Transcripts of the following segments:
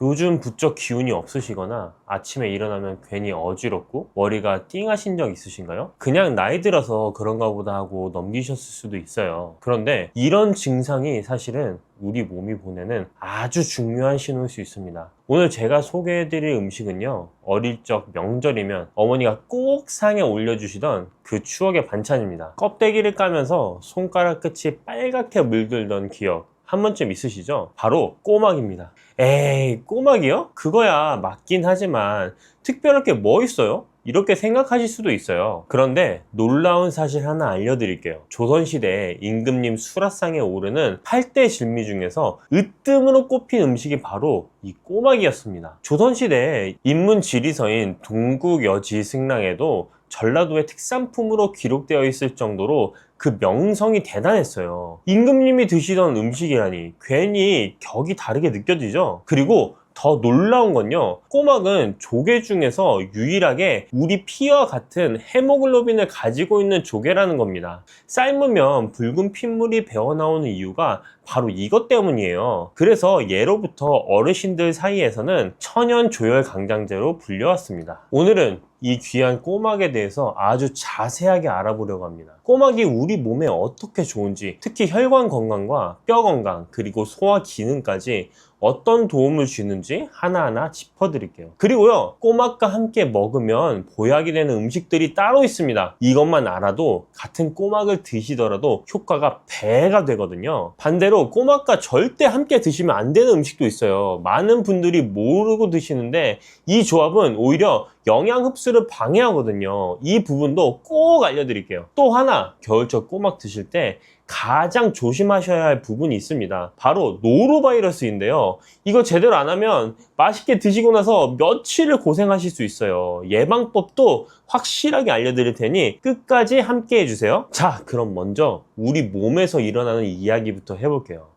요즘 부쩍 기운이 없으시거나 아침에 일어나면 괜히 어지럽고 머리가 띵하신 적 있으신가요? 그냥 나이 들어서 그런가 보다 하고 넘기셨을 수도 있어요. 그런데 이런 증상이 사실은 우리 몸이 보내는 아주 중요한 신호일 수 있습니다. 오늘 제가 소개해드릴 음식은요, 어릴 적 명절이면 어머니가 꼭 상에 올려주시던 그 추억의 반찬입니다. 껍데기를 까면서 손가락 끝이 빨갛게 물들던 기억 한 번쯤 있으시죠? 바로 꼬막입니다. 에이, 꼬막이요? 그거야 맞긴 하지만 특별할 게 뭐 있어요? 이렇게 생각하실 수도 있어요. 그런데 놀라운 사실 하나 알려드릴게요. 조선시대에 임금님 수라상에 오르는 8대 진미 중에서 으뜸으로 꼽힌 음식이 바로 이 꼬막이었습니다. 조선시대에 인문지리서인 동국여지승랑에도 전라도의 특산품으로 기록되어 있을 정도로 그 명성이 대단했어요. 임금님이 드시던 음식이라니 괜히 격이 다르게 느껴지죠? 그리고 더 놀라운 건요, 꼬막은 조개 중에서 유일하게 우리 피와 같은 헤모글로빈을 가지고 있는 조개라는 겁니다. 삶으면 붉은 핏물이 배어나오는 이유가 바로 이것 때문이에요. 그래서 예로부터 어르신들 사이에서는 천연 조혈 강장제로 불려왔습니다. 오늘은 이 귀한 꼬막에 대해서 아주 자세하게 알아보려고 합니다. 꼬막이 우리 몸에 어떻게 좋은지, 특히 혈관 건강과 뼈 건강, 그리고 소화 기능까지 어떤 도움을 주는지 하나하나 짚어드릴게요. 그리고요, 꼬막과 함께 먹으면 보약이 되는 음식들이 따로 있습니다. 이것만 알아도 같은 꼬막을 드시더라도 효과가 배가 되거든요. 반대로 꼬막과 절대 함께 드시면 안 되는 음식도 있어요. 많은 분들이 모르고 드시는데 이 조합은 오히려 영양 흡수를 방해하거든요. 이 부분도 꼭 알려드릴게요. 또 하나, 겨울철 꼬막 드실 때 가장 조심하셔야 할 부분이 있습니다. 바로 노로바이러스인데요. 이거 제대로 안 하면 맛있게 드시고 나서 며칠을 고생하실 수 있어요. 예방법도 확실하게 알려드릴 테니 끝까지 함께 해주세요. 자, 그럼 먼저 우리 몸에서 일어나는 이야기부터 해볼게요.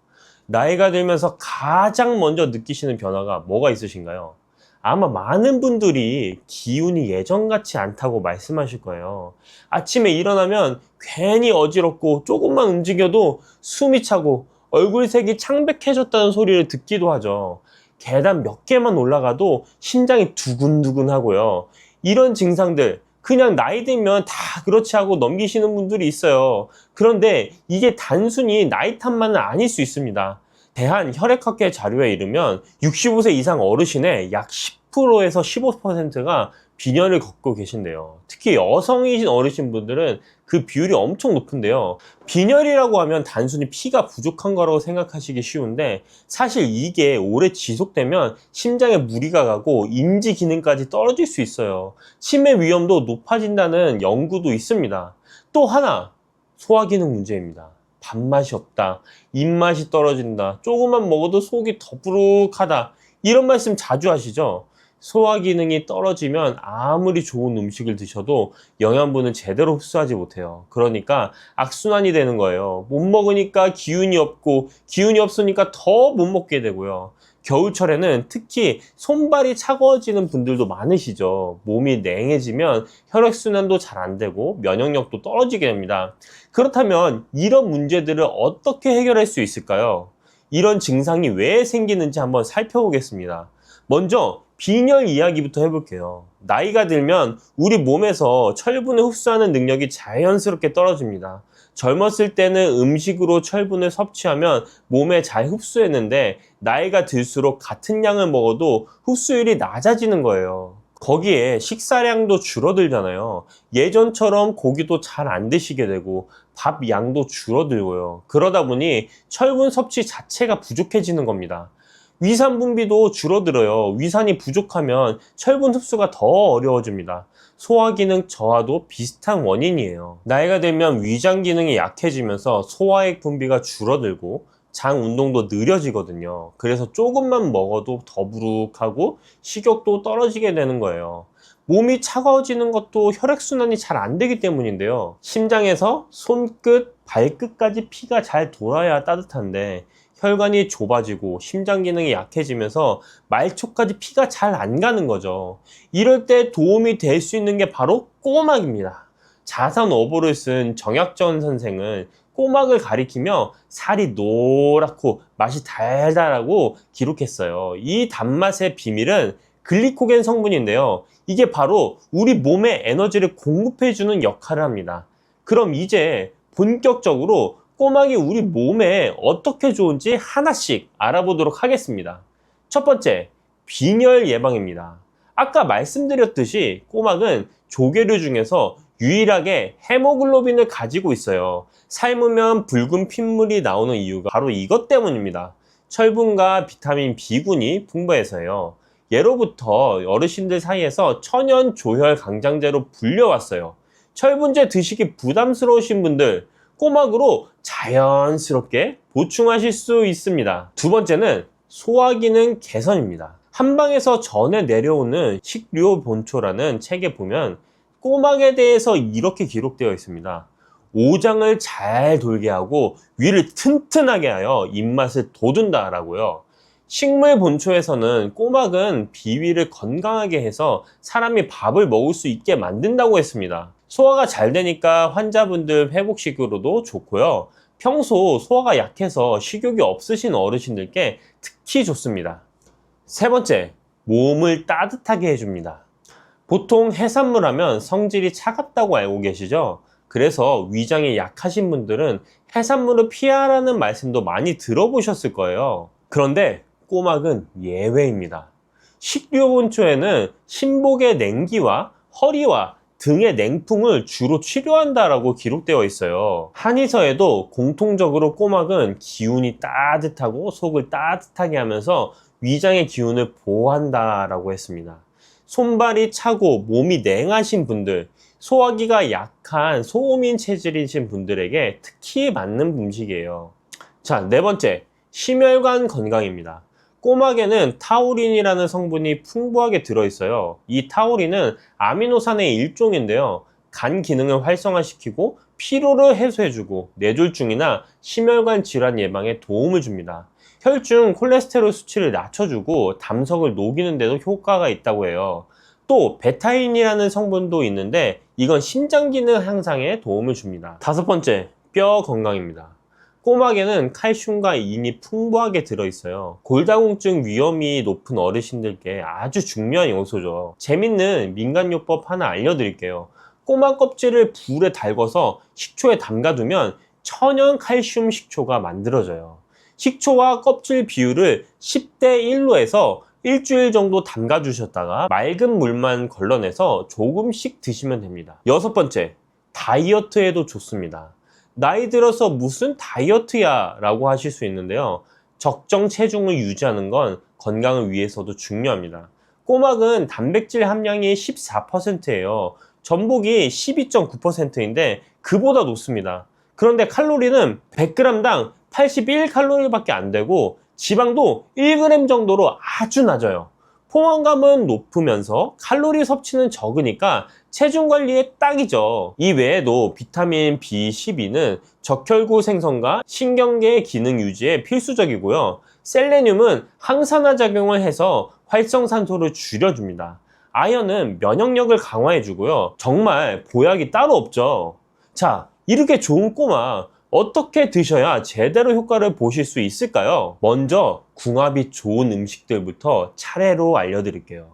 나이가 들면서 가장 먼저 느끼시는 변화가 뭐가 있으신가요? 아마 많은 분들이 기운이 예전 같지 않다고 말씀하실 거예요. 아침에 일어나면 괜히 어지럽고 조금만 움직여도 숨이 차고 얼굴색이 창백해졌다는 소리를 듣기도 하죠. 계단 몇 개만 올라가도 심장이 두근두근 하고요. 이런 증상들 그냥 나이 들면 다 그렇지 하고 넘기시는 분들이 있어요. 그런데 이게 단순히 나이 탓만은 아닐 수 있습니다. 대한혈액학회 자료에 의르면 65세 이상 어르신의 약 10%에서 15%가 빈혈을 겪고 계신데요. 특히 여성이신 어르신분들은 그 비율이 엄청 높은데요. 빈혈이라고 하면 단순히 피가 부족한 거라고 생각하시기 쉬운데 사실 이게 오래 지속되면 심장에 무리가 가고 인지 기능까지 떨어질 수 있어요. 치매 위험도 높아진다는 연구도 있습니다. 또 하나, 소화기능 문제입니다. 밥맛이 없다, 입맛이 떨어진다, 조금만 먹어도 속이 더부룩하다, 이런 말씀 자주 하시죠? 소화 기능이 떨어지면 아무리 좋은 음식을 드셔도 영양분을 제대로 흡수하지 못해요. 그러니까 악순환이 되는 거예요. 못 먹으니까 기운이 없고 기운이 없으니까 더 못 먹게 되고요. 겨울철에는 특히 손발이 차가워지는 분들도 많으시죠. 몸이 냉해지면 혈액순환도 잘 안 되고 면역력도 떨어지게 됩니다. 그렇다면 이런 문제들을 어떻게 해결할 수 있을까요? 이런 증상이 왜 생기는지 한번 살펴보겠습니다. 먼저 빈혈 이야기부터 해볼게요. 나이가 들면 우리 몸에서 철분을 흡수하는 능력이 자연스럽게 떨어집니다. 젊었을 때는 음식으로 철분을 섭취하면 몸에 잘 흡수했는데 나이가 들수록 같은 양을 먹어도 흡수율이 낮아지는 거예요. 거기에 식사량도 줄어들잖아요. 예전처럼 고기도 잘 안 드시게 되고 밥 양도 줄어들고요. 그러다 보니 철분 섭취 자체가 부족해지는 겁니다. 위산 분비도 줄어들어요. 위산이 부족하면 철분 흡수가 더 어려워집니다. 소화 기능 저하도 비슷한 원인이에요. 나이가 들면 위장 기능이 약해지면서 소화액 분비가 줄어들고 장 운동도 느려지거든요. 그래서 조금만 먹어도 더부룩하고 식욕도 떨어지게 되는 거예요. 몸이 차가워지는 것도 혈액순환이 잘 안 되기 때문인데요. 심장에서 손끝, 발끝까지 피가 잘 돌아야 따뜻한데 혈관이 좁아지고 심장 기능이 약해지면서 말초까지 피가 잘 안 가는 거죠. 이럴 때 도움이 될 수 있는 게 바로 꼬막입니다. 자산 어보를 쓴 정약전 선생은 꼬막을 가리키며 살이 노랗고 맛이 달달하고 기록했어요. 이 단맛의 비밀은 글리코겐 성분인데요. 이게 바로 우리 몸에 에너지를 공급해주는 역할을 합니다. 그럼 이제 본격적으로 꼬막이 우리 몸에 어떻게 좋은지 하나씩 알아보도록 하겠습니다. 첫 번째, 빈혈 예방입니다. 아까 말씀드렸듯이 꼬막은 조개류 중에서 유일하게 헤모글로빈을 가지고 있어요. 삶으면 붉은 핏물이 나오는 이유가 바로 이것 때문입니다. 철분과 비타민 B군이 풍부해서요. 예로부터 어르신들 사이에서 천연 조혈 강장제로 불려왔어요. 철분제 드시기 부담스러우신 분들, 꼬막으로 자연스럽게 보충하실 수 있습니다. 두 번째는 소화기능 개선입니다. 한방에서 전해 내려오는 식료본초라는 책에 보면 꼬막에 대해서 이렇게 기록되어 있습니다. 오장을 잘 돌게 하고 위를 튼튼하게 하여 입맛을 돋운다 라고요. 식물 본초에서는 꼬막은 비위를 건강하게 해서 사람이 밥을 먹을 수 있게 만든다고 했습니다. 소화가 잘 되니까 환자분들 회복식으로도 좋고요. 평소 소화가 약해서 식욕이 없으신 어르신들께 특히 좋습니다. 세 번째, 몸을 따뜻하게 해줍니다. 보통 해산물 하면 성질이 차갑다고 알고 계시죠? 그래서 위장이 약하신 분들은 해산물을 피하라는 말씀도 많이 들어보셨을 거예요. 그런데 꼬막은 예외입니다. 식료본초에는 신복의 냉기와 허리와 등의 냉풍을 주로 치료한다라고 기록되어 있어요. 한의서에도 공통적으로 꼬막은 기운이 따뜻하고 속을 따뜻하게 하면서 위장의 기운을 보호한다라고 했습니다. 손발이 차고 몸이 냉하신 분들, 소화기가 약한 소음인 체질이신 분들에게 특히 맞는 음식이에요. 자, 네 번째, 심혈관 건강입니다. 꼬막에는 타우린이라는 성분이 풍부하게 들어있어요. 이 타우린은 아미노산의 일종인데요. 간 기능을 활성화시키고 피로를 해소해주고 뇌졸중이나 심혈관 질환 예방에 도움을 줍니다. 혈중 콜레스테롤 수치를 낮춰주고 담석을 녹이는 데도 효과가 있다고 해요. 또 베타인이라는 성분도 있는데 이건 심장 기능 향상에 도움을 줍니다. 다섯 번째, 뼈 건강입니다. 꼬막에는 칼슘과 인이 풍부하게 들어있어요. 골다공증 위험이 높은 어르신들께 아주 중요한 요소죠. 재밌는 민간요법 하나 알려드릴게요. 꼬막 껍질을 불에 달궈서 식초에 담가두면 천연 칼슘 식초가 만들어져요. 식초와 껍질 비율을 10대 1로 해서 일주일 정도 담가주셨다가 맑은 물만 걸러내서 조금씩 드시면 됩니다. 여섯 번째, 다이어트에도 좋습니다. 나이 들어서 무슨 다이어트야 라고 하실 수 있는데요. 적정 체중을 유지하는 건 건강을 위해서도 중요합니다. 꼬막은 단백질 함량이 14%예요. 전복이 12.9%인데 그보다 높습니다. 그런데 칼로리는 100g당 81칼로리밖에 안 되고 지방도 1g 정도로 아주 낮아요. 포만감은 높으면서 칼로리 섭취는 적으니까 체중 관리에 딱이죠. 이 외에도 비타민 B12는 적혈구 생성과 신경계 기능 유지에 필수적이고요. 셀레늄은 항산화 작용을 해서 활성산소를 줄여줍니다. 아연은 면역력을 강화해주고요. 정말 보약이 따로 없죠. 자, 이렇게 좋은 꼬막 어떻게 드셔야 제대로 효과를 보실 수 있을까요? 먼저 궁합이 좋은 음식들부터 차례로 알려드릴게요.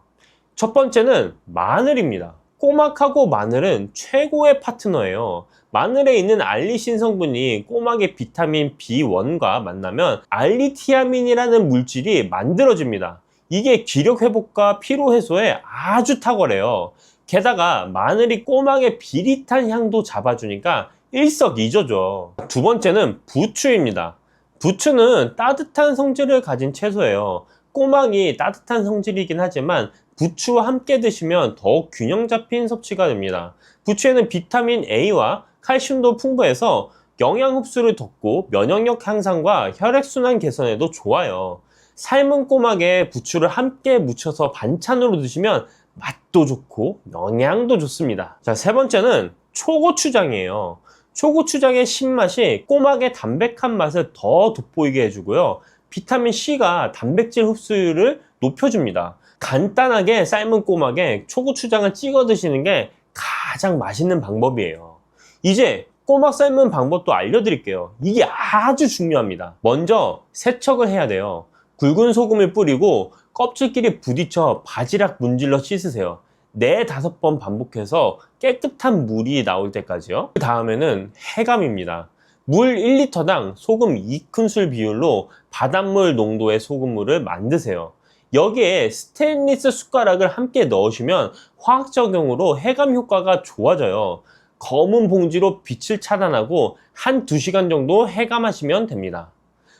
첫 번째는 마늘입니다. 꼬막하고 마늘은 최고의 파트너예요. 마늘에 있는 알리신 성분이 꼬막의 비타민 B1과 만나면 알리티아민이라는 물질이 만들어집니다. 이게 기력 회복과 피로 해소에 아주 탁월해요. 게다가 마늘이 꼬막의 비릿한 향도 잡아주니까 일석이조죠. 두 번째는 부추입니다. 부추는 따뜻한 성질을 가진 채소예요. 꼬막이 따뜻한 성질이긴 하지만 부추와 함께 드시면 더욱 균형 잡힌 섭취가 됩니다. 부추에는 비타민 A와 칼슘도 풍부해서 영양 흡수를 돋고 면역력 향상과 혈액순환 개선에도 좋아요. 삶은 꼬막에 부추를 함께 무쳐서 반찬으로 드시면 맛도 좋고 영양도 좋습니다. 자, 세 번째는 초고추장이에요. 초고추장의 신맛이 꼬막의 담백한 맛을 더 돋보이게 해주고요. 비타민 C가 단백질 흡수율을 높여줍니다. 간단하게 삶은 꼬막에 초고추장을 찍어 드시는 게 가장 맛있는 방법이에요. 이제 꼬막 삶는 방법도 알려드릴게요. 이게 아주 중요합니다. 먼저 세척을 해야 돼요. 굵은 소금을 뿌리고 껍질끼리 부딪혀 바지락 문질러 씻으세요. 4~5번 반복해서 깨끗한 물이 나올 때까지요. 그 다음에는 해감입니다. 물 1리터당 소금 2큰술 비율로 바닷물 농도의 소금물을 만드세요. 여기에 스테인리스 숟가락을 함께 넣으시면 화학적용으로 해감 효과가 좋아져요. 검은 봉지로 빛을 차단하고 1~2시간 정도 해감하시면 됩니다.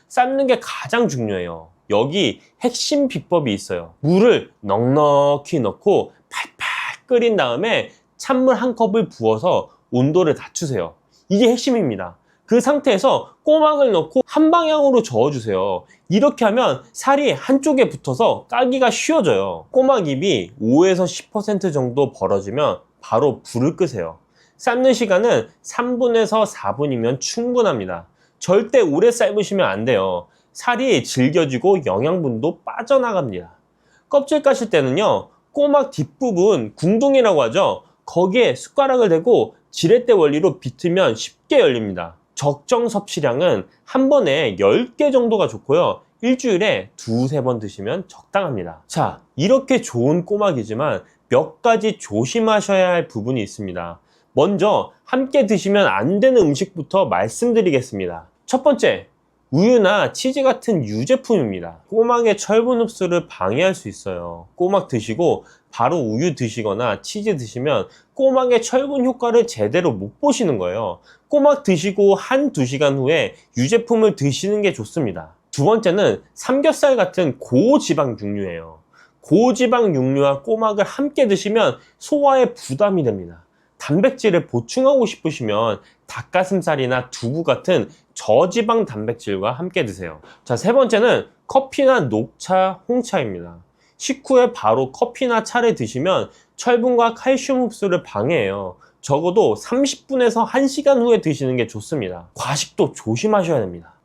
삶는 게 가장 중요해요. 여기 핵심 비법이 있어요. 물을 넉넉히 넣고 팔팔 끓인 다음에 찬물 1컵을 부어서 온도를 낮추세요. 이게 핵심입니다. 그 상태에서 꼬막을 넣고 한 방향으로 저어주세요. 이렇게 하면 살이 한쪽에 붙어서 까기가 쉬워져요. 꼬막잎이 5에서 10% 정도 벌어지면 바로 불을 끄세요. 삶는 시간은 3분에서 4분이면 충분합니다. 절대 오래 삶으시면 안 돼요. 살이 질겨지고 영양분도 빠져나갑니다. 껍질 까실 때는요, 꼬막 뒷부분 궁둥이라고 하죠. 거기에 숟가락을 대고 지렛대 원리로 비틀면 쉽게 열립니다. 적정 섭취량은 한 번에 10개 정도가 좋고요. 일주일에 2~3번 드시면 적당합니다. 자, 이렇게 좋은 꼬막이지만 몇 가지 조심하셔야 할 부분이 있습니다. 먼저 함께 드시면 안 되는 음식부터 말씀드리겠습니다. 첫 번째, 우유나 치즈 같은 유제품입니다. 꼬막의 철분 흡수를 방해할 수 있어요. 꼬막 드시고 바로 우유 드시거나 치즈 드시면 꼬막의 철분 효과를 제대로 못 보시는 거예요. 꼬막 드시고 1~2시간 후에 유제품을 드시는 게 좋습니다. 두 번째는 삼겹살 같은 고지방 육류예요. 고지방 육류와 꼬막을 함께 드시면 소화에 부담이 됩니다. 단백질을 보충하고 싶으시면 닭가슴살이나 두부 같은 저지방 단백질과 함께 드세요. 자, 세 번째는 커피나 녹차, 홍차입니다. 식후에 바로 커피나 차를 드시면 철분과 칼슘 흡수를 방해해요. 적어도 30분에서 1시간 후에 드시는 게 좋습니다. 과식도 조심하셔야 됩니다.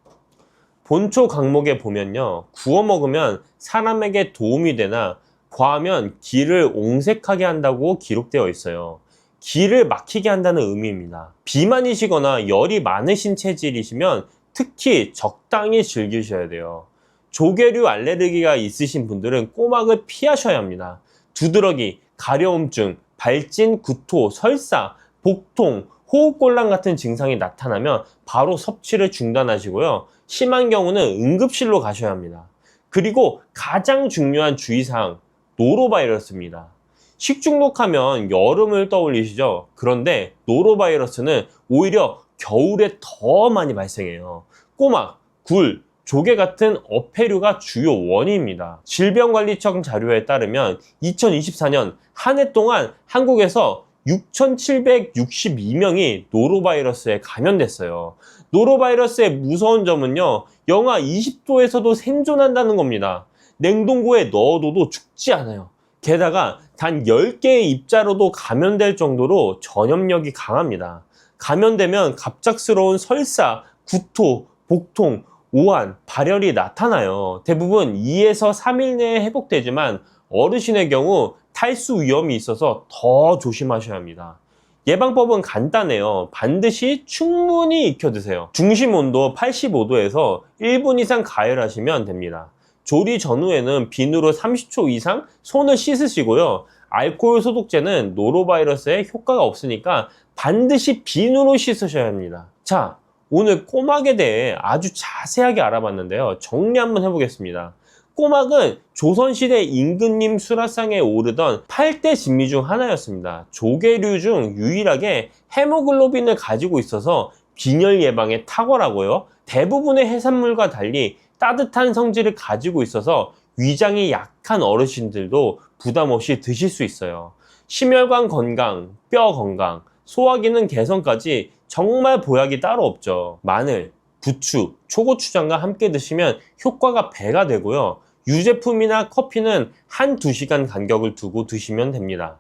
본초 강목에 보면요, 구워 먹으면 사람에게 도움이 되나 과하면 기를 옹색하게 한다고 기록되어 있어요. 기를 막히게 한다는 의미입니다. 비만이시거나 열이 많으신 체질이시면 특히 적당히 즐기셔야 돼요. 조개류 알레르기가 있으신 분들은 꼬막을 피하셔야 합니다. 두드러기, 가려움증, 발진, 구토, 설사, 복통, 호흡곤란 같은 증상이 나타나면 바로 섭취를 중단하시고요. 심한 경우는 응급실로 가셔야 합니다. 그리고 가장 중요한 주의사항, 노로바이러스입니다. 식중독하면 여름을 떠올리시죠? 그런데 노로바이러스는 오히려 겨울에 더 많이 발생해요. 꼬막, 굴, 조개 같은 어패류가 주요 원인입니다. 질병관리청 자료에 따르면 2024년 한 해 동안 한국에서 6,762명이 노로바이러스에 감염됐어요. 노로바이러스의 무서운 점은요, 영하 20도에서도 생존한다는 겁니다. 냉동고에 넣어둬도 죽지 않아요. 게다가 단 10개의 입자로도 감염될 정도로 전염력이 강합니다. 감염되면 갑작스러운 설사, 구토, 복통, 오한, 발열이 나타나요. 대부분 2에서 3일 내에 회복되지만 어르신의 경우 탈수 위험이 있어서 더 조심하셔야 합니다. 예방법은 간단해요. 반드시 충분히 익혀 드세요. 중심 온도 85도에서 1분 이상 가열하시면 됩니다. 조리 전후에는 비누로 30초 이상 손을 씻으시고요. 알코올 소독제는 노로바이러스에 효과가 없으니까 반드시 비누로 씻으셔야 합니다. 자, 오늘 꼬막에 대해 아주 자세하게 알아봤는데요. 정리 한번 해보겠습니다. 꼬막은 조선시대 임금님 수라상에 오르던 8대 진미 중 하나였습니다. 조개류 중 유일하게 헤모글로빈을 가지고 있어서 빈혈 예방에 탁월하고요. 대부분의 해산물과 달리 따뜻한 성질을 가지고 있어서 위장이 약한 어르신들도 부담 없이 드실 수 있어요. 심혈관 건강, 뼈 건강, 소화기능 개선까지 정말 보약이 따로 없죠. 마늘, 부추, 초고추장과 함께 드시면 효과가 배가 되고요. 유제품이나 커피는 1~2시간 간격을 두고 드시면 됩니다.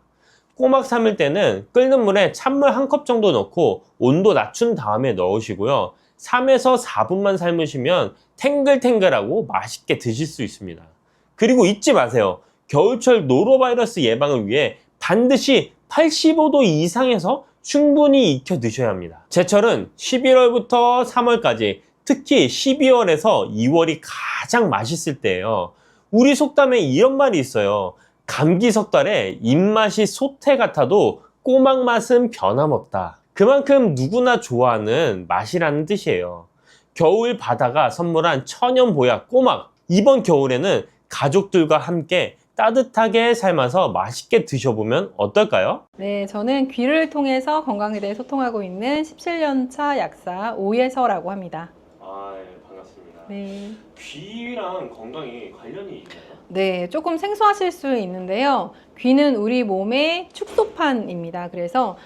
꼬막 삶을 때는 끓는 물에 찬물 1컵 정도 넣고 온도 낮춘 다음에 넣으시고요. 3에서 4분만 삶으시면 탱글탱글하고 맛있게 드실 수 있습니다. 그리고 잊지 마세요. 겨울철 노로바이러스 예방을 위해 반드시 85도 이상에서 충분히 익혀 드셔야 합니다. 제철은 11월부터 3월까지, 특히 12월에서 2월이 가장 맛있을 때예요. 우리 속담에 이런 말이 있어요. 감기 석달에 입맛이 솥에 같아도 꼬막 맛은 변함없다. 그만큼 누구나 좋아하는 맛이라는 뜻이에요. 겨울 바다가 선물한 천연 보약 꼬막, 이번 겨울에는 가족들과 함께 따뜻하게 삶아서 맛있게 드셔보면 어떨까요? 네, 저는 귀를 통해서 건강에 대해 소통하고 있는 17년차 약사 오예서라고 합니다. 반갑습니다. 네. 귀랑 건강이 관련이 있나요? 네, 조금 생소하실 수 있는데요. 귀는 우리 몸의 축소판입니다. 그래서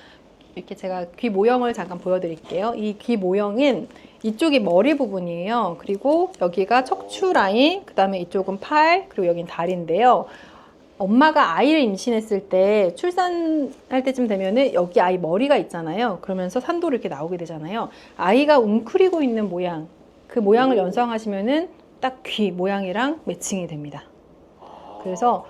이렇게 제가 귀 모형을 잠깐 보여드릴게요. 이 귀 모형은 이쪽이 머리 부분이에요. 그리고 여기가 척추 라인, 그 다음에 이쪽은 팔, 그리고 여긴 다리인데요. 엄마가 아이를 임신했을 때 출산할 때쯤 되면은 여기 아이 머리가 있잖아요. 그러면서 산도로 이렇게 나오게 되잖아요. 아이가 웅크리고 있는 모양, 그 모양을 연상하시면은 딱 귀 모양이랑 매칭이 됩니다. 그래서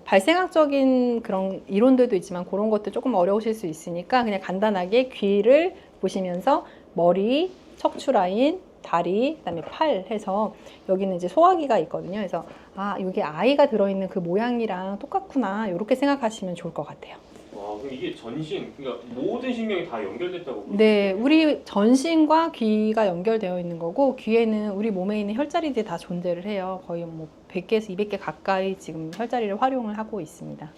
발생학적인 그런 이론들도 있지만 그런 것도 조금 어려우실 수 있으니까 그냥 간단하게 귀를 보시면서 머리, 척추 라인, 다리, 그다음에 팔 해서 여기는 이제 소화기가 있거든요. 그래서 이게 아이가 들어있는 그 모양이랑 똑같구나 이렇게 생각하시면 좋을 것 같아요. 그럼 이게 전신, 그러니까 모든 신경이 다 연결됐다고? 네, 우리 전신과 귀가 연결되어 있는 거고 귀에는 우리 몸에 있는 혈자리들이 다 존재를 해요. 거의 뭐 100개에서 200개 가까이 지금 혈자리를 활용을 하고 있습니다.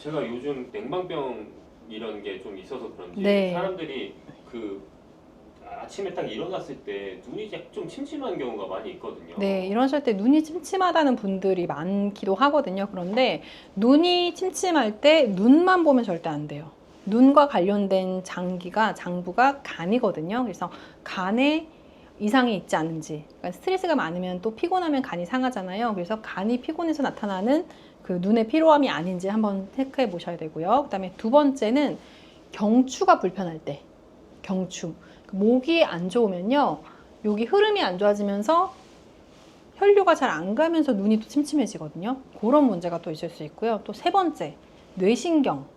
제가 요즘 냉방병 이런 게 좀 있어서 그런지 네. 사람들이 아침에 딱 일어났을 때 눈이 좀 침침한 경우가 많이 있거든요. 네, 이러실 때 눈이 침침하다는 분들이 많기도 하거든요. 그런데 눈이 침침할 때 눈만 보면 절대 안 돼요. 눈과 관련된 장부가 간이거든요. 그래서 간에 이상이 있지 않은지, 그러니까 스트레스가 많으면 또 피곤하면 간이 상하잖아요. 그래서 간이 피곤해서 나타나는 그 눈의 피로함이 아닌지 한번 체크해 보셔야 되고요. 그다음에 두 번째는 경추가 불편할 때, 경추. 목이 안 좋으면요, 여기 흐름이 안 좋아지면서 혈류가 잘 안 가면서 눈이 또 침침해지거든요. 그런 문제가 또 있을 수 있고요. 또 세 번째, 뇌신경.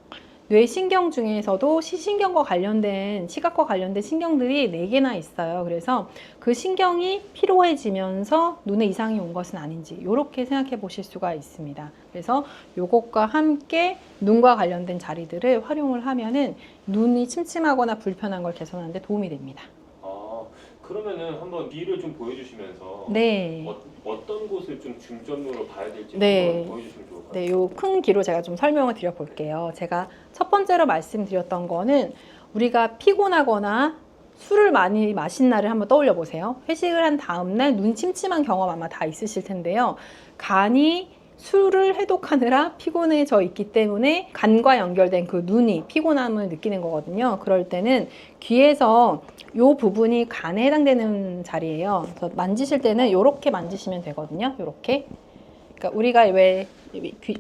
뇌신경 중에서도 시신경과 관련된, 시각과 관련된 신경들이 4개나 있어요. 그래서 그 신경이 피로해지면서 눈에 이상이 온 것은 아닌지 이렇게 생각해 보실 수가 있습니다. 그래서 이것과 함께 눈과 관련된 자리들을 활용을 하면은 눈이 침침하거나 불편한 걸 개선하는 데 도움이 됩니다. 그러면은 한번 귀를 좀 보여주시면서 네. 어떤 곳을 좀 중점으로 봐야 될지 네. 한번 보여주시면 좋을 것 같아요. 네, 요 큰 귀로 제가 좀 설명을 드려 볼게요. 제가 첫 번째로 말씀드렸던 거는 우리가 피곤하거나 술을 많이 마신 날을 한번 떠올려 보세요. 회식을 한 다음 날 눈 침침한 경험 아마 다 있으실 텐데요. 간이 술을 해독하느라 피곤해져 있기 때문에 간과 연결된 그 눈이 피곤함을 느끼는 거거든요. 그럴 때는 귀에서 이 부분이 간에 해당되는 자리예요. 그래서 만지실 때는 이렇게 만지시면 되거든요. 이렇게. 그러니까 우리가 왜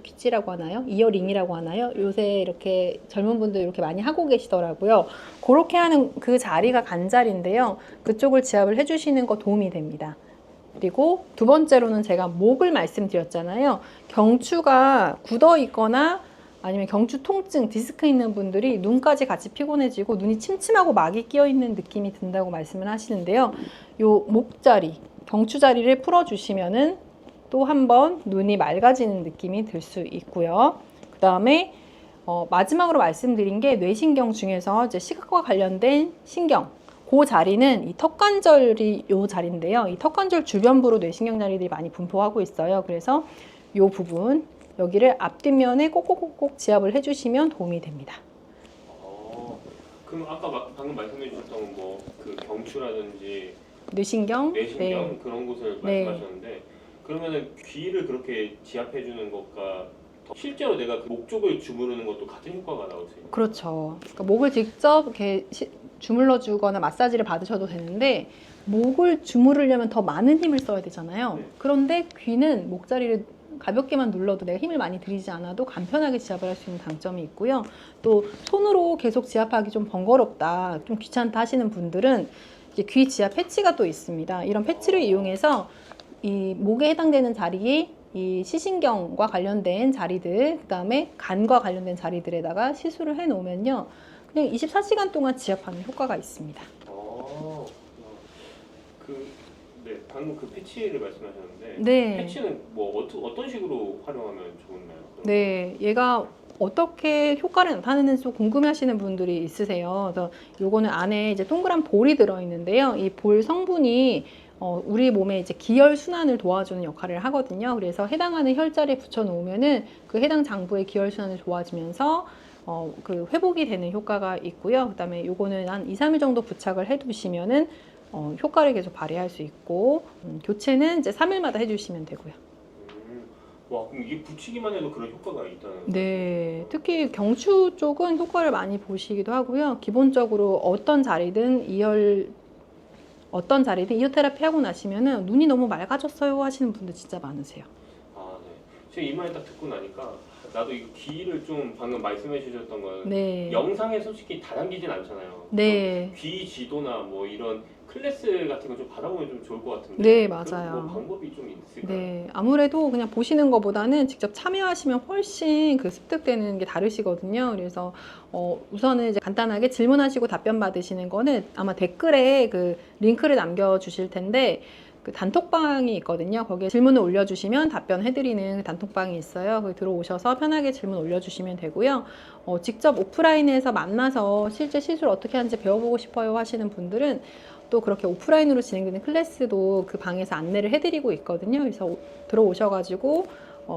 귀찌라고 하나요? 이어링이라고 하나요? 요새 이렇게 젊은 분들 이렇게 많이 하고 계시더라고요. 그렇게 하는 그 자리가 간자리인데요. 그쪽을 지압을 해주시는 거 도움이 됩니다. 그리고 두 번째로는 제가 목을 말씀드렸잖아요. 경추가 굳어 있거나 아니면 경추 통증, 디스크 있는 분들이 눈까지 같이 피곤해지고 눈이 침침하고 막이 끼어 있는 느낌이 든다고 말씀을 하시는데요. 요 목자리, 경추 자리를 풀어주시면은 또 한 번 눈이 맑아지는 느낌이 들 수 있고요. 그 다음에 마지막으로 말씀드린 게 뇌신경 중에서 이제 시각과 관련된 신경, 그 자리는 이 턱관절이 요 자리인데요. 이 턱관절 주변부로 뇌신경 자리들이 많이 분포하고 있어요. 그래서 요 부분, 여기를 앞뒷면에 꼭꼭꼭꼭 지압을 해주시면 도움이 됩니다. 그럼 아까 방금 말씀해 주셨던 그 경추라든지 뇌신경, 뇌신경 그런 곳을 말씀하셨는데 그러면은 귀를 그렇게 지압해 주는 것과 실제로 내가 그 목 쪽을 주무르는 것도 같은 효과가 나올 수 있나요? 그렇죠. 그러니까 목을 직접 이렇게 주물러 주거나 마사지를 받으셔도 되는데 목을 주무르려면 더 많은 힘을 써야 되잖아요. 그런데 귀는 목자리를 가볍게만 눌러도 내가 힘을 많이 들이지 않아도 간편하게 지압을 할 수 있는 장점이 있고요. 또 손으로 계속 지압하기 좀 번거롭다, 좀 귀찮다 하시는 분들은 이제 귀 지압 패치가 또 있습니다. 이런 패치를 이용해서 이 목에 해당되는 자리에 이 시신경과 관련된 자리들, 그 다음에 간과 관련된 자리들에다가 시술을 해 놓으면요, 그냥 24시간 동안 지압하는 효과가 있습니다. 네, 방금 그 패치를 말씀하셨는데, 네. 패치는 뭐 어떤 식으로 활용하면 좋나요? 네, 얘가 어떻게 효과를 나타내는지 좀 궁금해하시는 분들이 있으세요. 그래서 요거는 안에 이제 동그란 볼이 들어있는데요. 이 볼 성분이 우리 몸의 이제 기혈 순환을 도와주는 역할을 하거든요. 그래서 해당하는 혈자리에 붙여 놓으면은 그 해당 장부의 기혈 순환이 좋아지면서 그 회복이 되는 효과가 있고요. 그다음에 요거는 한 2, 3일 정도 부착을 해 두시면은 효과를 계속 발휘할 수 있고, 교체는 이제 3일마다 해주시면 되고요. 와, 그럼 이게 붙이기만 해도 그런 효과가 있다는 거예요? 네, 특히 경추 쪽은 효과를 많이 보시기도 하고요. 기본적으로 어떤 자리든 이어 테라피 하고 나시면은 눈이 너무 맑아졌어요 하시는 분들 진짜 많으세요. 아, 네. 제가 이 말 딱 듣고 나니까 나도 이거 귀를 좀 방금 말씀해 주셨던 건 네. 영상에 솔직히 다 담기진 않잖아요. 네. 귀 지도나 뭐 이런 클래스 같은 거 좀 받아보면 좀 좋을 것 같은데. 네, 맞아요. 뭐 방법이 좀 있을까요? 네, 아무래도 그냥 보시는 것보다는 직접 참여하시면 훨씬 그 습득되는 게 다르시거든요. 그래서 우선은 이제 간단하게 질문하시고 답변 받으시는 거는 아마 댓글에 그 링크를 남겨주실 텐데, 그 단톡방이 있거든요. 거기에 질문을 올려주시면 답변해드리는 그 단톡방이 있어요. 거기 들어오셔서 편하게 질문 올려주시면 되고요. 직접 오프라인에서 만나서 실제 시술 어떻게 하는지 배워보고 싶어요 하시는 분들은 또 그렇게 오프라인으로 진행되는 클래스도 그 방에서 안내를 해드리고 있거든요. 그래서 들어오셔가지고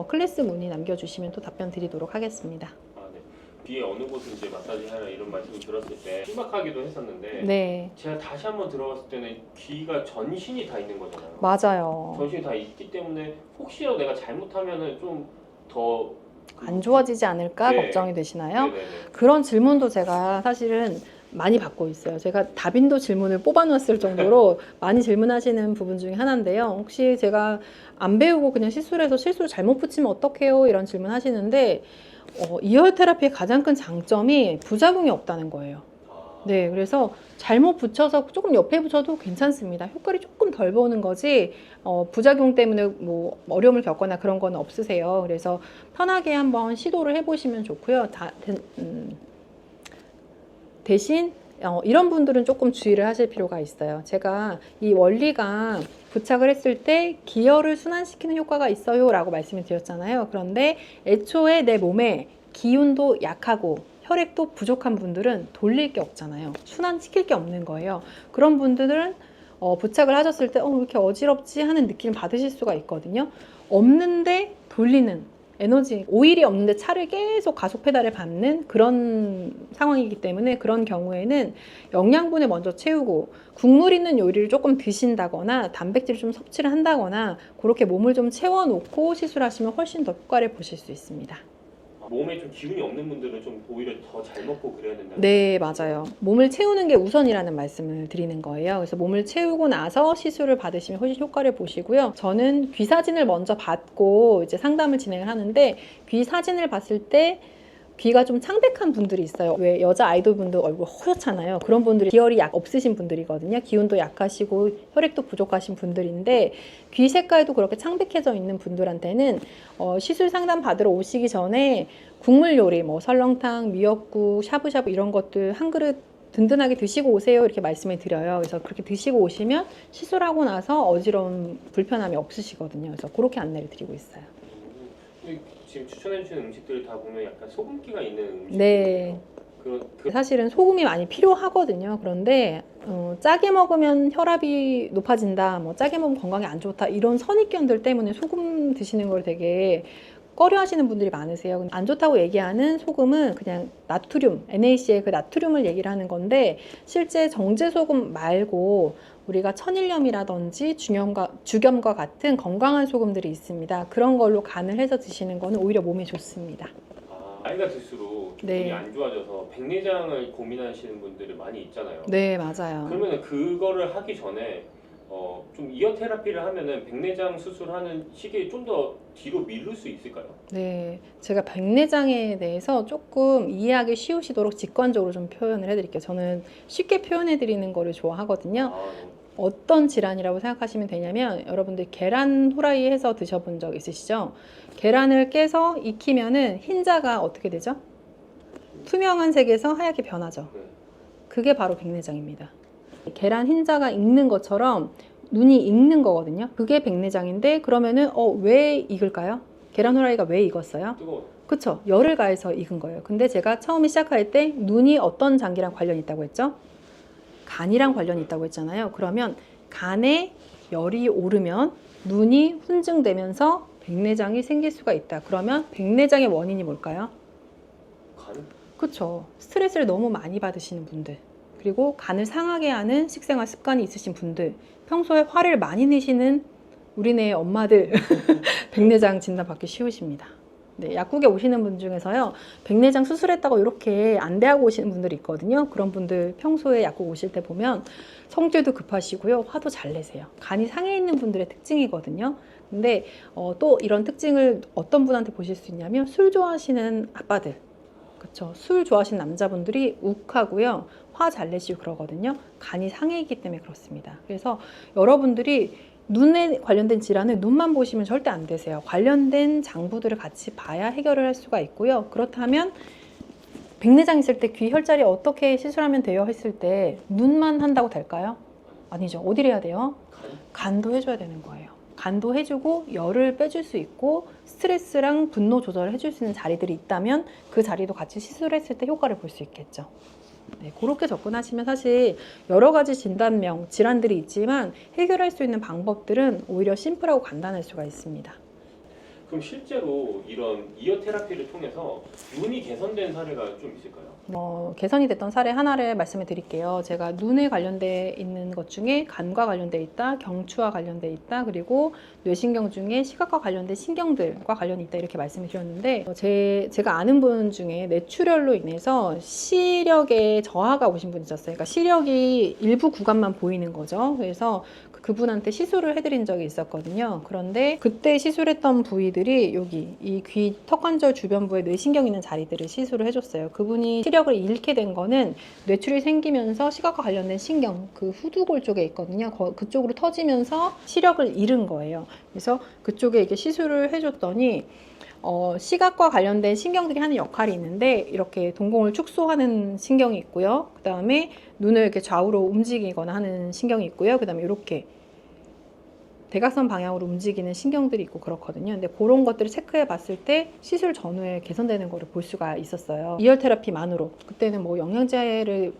클래스 문의 남겨주시면 또 답변 드리도록 하겠습니다. 아, 네. 귀에 어느 곳을 이제 마사지 하라 이런 말씀을 들었을 때 신박하기도 했었는데, 네, 제가 다시 한번 들어봤을 때는 귀가 전신이 다 있는 거잖아요. 맞아요. 전신이 다 있기 때문에 혹시라도 내가 잘못하면은 좀 더 안 좋아지지 않을까 네. 걱정이 되시나요? 네네네. 그런 질문도 제가 사실은 많이 받고 있어요. 제가 다빈도 질문을 뽑아놨을 정도로 많이 질문하시는 부분 중에 하나인데요. 혹시 제가 안 배우고 그냥 시술해서 실수를 잘못 붙이면 어떡해요? 이런 질문 하시는데, 이열 테라피의 가장 큰 장점이 부작용이 없다는 거예요. 네, 그래서 잘못 붙여서 조금 옆에 붙여도 괜찮습니다. 효과를 조금 덜 보는 거지, 부작용 때문에 뭐 어려움을 겪거나 그런 건 없으세요. 그래서 편하게 한번 시도를 해보시면 좋고요. 대신 이런 분들은 조금 주의를 하실 필요가 있어요. 제가 이 원리가 부착을 했을 때 기혈을 순환시키는 효과가 있어요 라고 말씀을 드렸잖아요. 그런데 애초에 내 몸에 기운도 약하고 혈액도 부족한 분들은 돌릴 게 없잖아요. 순환시킬 게 없는 거예요. 그런 분들은 부착을 하셨을 때 왜 이렇게 어지럽지 하는 느낌을 받으실 수가 있거든요. 없는데 돌리는 에너지, 오일이 없는데 차를 계속 가속 페달을 밟는 그런 상황이기 때문에, 그런 경우에는 영양분을 먼저 채우고 국물 있는 요리를 조금 드신다거나 단백질을 좀 섭취를 한다거나 그렇게 몸을 좀 채워놓고 시술하시면 훨씬 더 효과를 보실 수 있습니다. 몸에 좀 기운이 없는 분들은 좀 오히려 더 잘 먹고 그래야 된다는 네, 맞아요. 몸을 채우는 게 우선이라는 말씀을 드리는 거예요. 그래서 몸을 채우고 나서 시술을 받으시면 훨씬 효과를 보시고요. 저는 귀 사진을 먼저 받고 이제 상담을 진행을 하는데, 귀 사진을 봤을 때 귀가 좀 창백한 분들이 있어요. 왜 여자 아이돌 분들 얼굴 허옇잖아요. 그런 분들이 기혈이 없으신 분들이거든요. 기운도 약하시고 혈액도 부족하신 분들인데, 귀 색깔도 그렇게 창백해져 있는 분들한테는 시술 상담 받으러 오시기 전에 국물 요리, 뭐 설렁탕, 미역국, 샤브샤브 이런 것들 한 그릇 든든하게 드시고 오세요 이렇게 말씀을 드려요. 그래서 그렇게 드시고 오시면 시술하고 나서 어지러움, 불편함이 없으시거든요. 그래서 그렇게 안내를 드리고 있어요. 지금 추천해 주시는 음식들을 다 보면 약간 소금기가 있는 음식들. 네. 사실은 소금이 많이 필요하거든요. 그런데 짜게 먹으면 혈압이 높아진다, 뭐 짜게 먹으면 건강에 안 좋다, 이런 선입견들 때문에 소금 드시는 걸 되게 꺼려 하시는 분들이 많으세요. 안 좋다고 얘기하는 소금은 그냥 나트륨, NaCl 그 나트륨을 얘기를 하는 건데, 실제 정제소금 말고 우리가 천일염이라든지 주겸과 같은 건강한 소금들이 있습니다. 그런 걸로 간을 해서 드시는 거는 오히려 몸에 좋습니다. 나이가 들수록 네. 기분이 안 좋아져서 백내장을 고민하시는 분들이 많이 있잖아요. 네, 맞아요. 그러면 그거를 하기 전에 좀 이어 테라피를 하면은 백내장 수술하는 시기에 좀 더 뒤로 미룰 수 있을까요? 네, 제가 백내장에 대해서 조금 이해하기 쉬우시도록 직관적으로 좀 표현을 해드릴게요. 저는 쉽게 표현해드리는 거를 좋아하거든요. 어떤 질환이라고 생각하시면 되냐면 여러분들 계란 후라이 해서 드셔본 적 있으시죠? 계란을 깨서 익히면은 흰자가 어떻게 되죠? 투명한 색에서 하얗게 변하죠. 그게 바로 백내장입니다. 계란 흰자가 익는 것처럼 눈이 익는 거거든요. 그게 백내장인데 그러면은 왜 익을까요? 계란 후라이가 왜 익었어요? 뜨거워. 그쵸? 열을 가해서 익은 거예요. 근데 제가 처음에 시작할 때 눈이 어떤 장기랑 관련이 있다고 했죠? 간이랑 관련이 있다고 했잖아요. 그러면 간에 열이 오르면 눈이 훈증되면서 백내장이 생길 수가 있다. 그러면 백내장의 원인이 뭘까요? 간? 그쵸. 스트레스를 너무 많이 받으시는 분들, 그리고 간을 상하게 하는 식생활 습관이 있으신 분들, 평소에 화를 많이 내시는 우리네 엄마들 백내장 진단 받기 쉬우십니다. 네, 약국에 오시는 분 중에서요, 백내장 수술했다고 이렇게 안대하고 오시는 분들이 있거든요. 그런 분들 평소에 약국 오실 때 보면 성질도 급하시고요, 화도 잘 내세요. 간이 상해 있는 분들의 특징이거든요. 근데 또 이런 특징을 어떤 분한테 보실 수 있냐면 술 좋아하시는 아빠들, 그쵸? 술 좋아하시는 남자분들이 욱하고요, 화 잘 내시고 그러거든요. 간이 상해 있기 때문에 그렇습니다. 그래서 여러분들이 눈에 관련된 질환을 눈만 보시면 절대 안 되세요. 관련된 장부들을 같이 봐야 해결을 할 수가 있고요. 그렇다면 백내장 있을 때 귀 혈자리 어떻게 시술하면 돼요 했을 때 눈만 한다고 될까요? 아니죠. 어디를 해야 돼요? 간도 해줘야 되는 거예요. 간도 해주고 열을 빼줄 수 있고 스트레스랑 분노 조절을 해줄 수 있는 자리들이 있다면 그 자리도 같이 시술했을 때 효과를 볼 수 있겠죠. 네, 그렇게 접근하시면 사실 여러 가지 진단명, 질환들이 있지만 해결할 수 있는 방법들은 오히려 심플하고 간단할 수가 있습니다. 그럼 실제로 이런 이어 테라피를 통해서 눈이 개선된 사례가 좀 있을까요? 개선이 됐던 사례 하나를 말씀을 드릴게요. 제가 눈에 관련돼 있는 것 중에 간과 관련돼 있다, 경추와 관련돼 있다, 그리고 뇌신경 중에 시각과 관련된 신경들과 관련이 있다 이렇게 말씀을 드렸는데 제가 아는 분 중에 뇌출혈로 인해서 시력에 저하가 오신 분이 있었어요. 그러니까 시력이 일부 구간만 보이는 거죠. 그래서 그분한테 시술을 해드린 적이 있었거든요. 그런데 그때 시술했던 부위들이 여기 이 귀 턱관절 주변부에 뇌신경 있는 자리들을 시술을 해줬어요. 그분이 시력을 잃게 된 거는 뇌출이 생기면서 시각과 관련된 신경, 그 후두골 쪽에 있거든요. 그쪽으로 터지면서 시력을 잃은 거예요. 그래서 그쪽에 이렇게 시술을 해줬더니 시각과 관련된 신경들이 하는 역할이 있는데 이렇게 동공을 축소하는 신경이 있고요. 그 다음에 눈을 이렇게 좌우로 움직이거나 하는 신경이 있고요. 그 다음에 이렇게 대각선 방향으로 움직이는 신경들이 있고 그렇거든요. 근데 그런 것들을 체크해 봤을 때 시술 전후에 개선되는 거를 볼 수가 있었어요. 이열 테라피만으로. 그때는 뭐 영양제를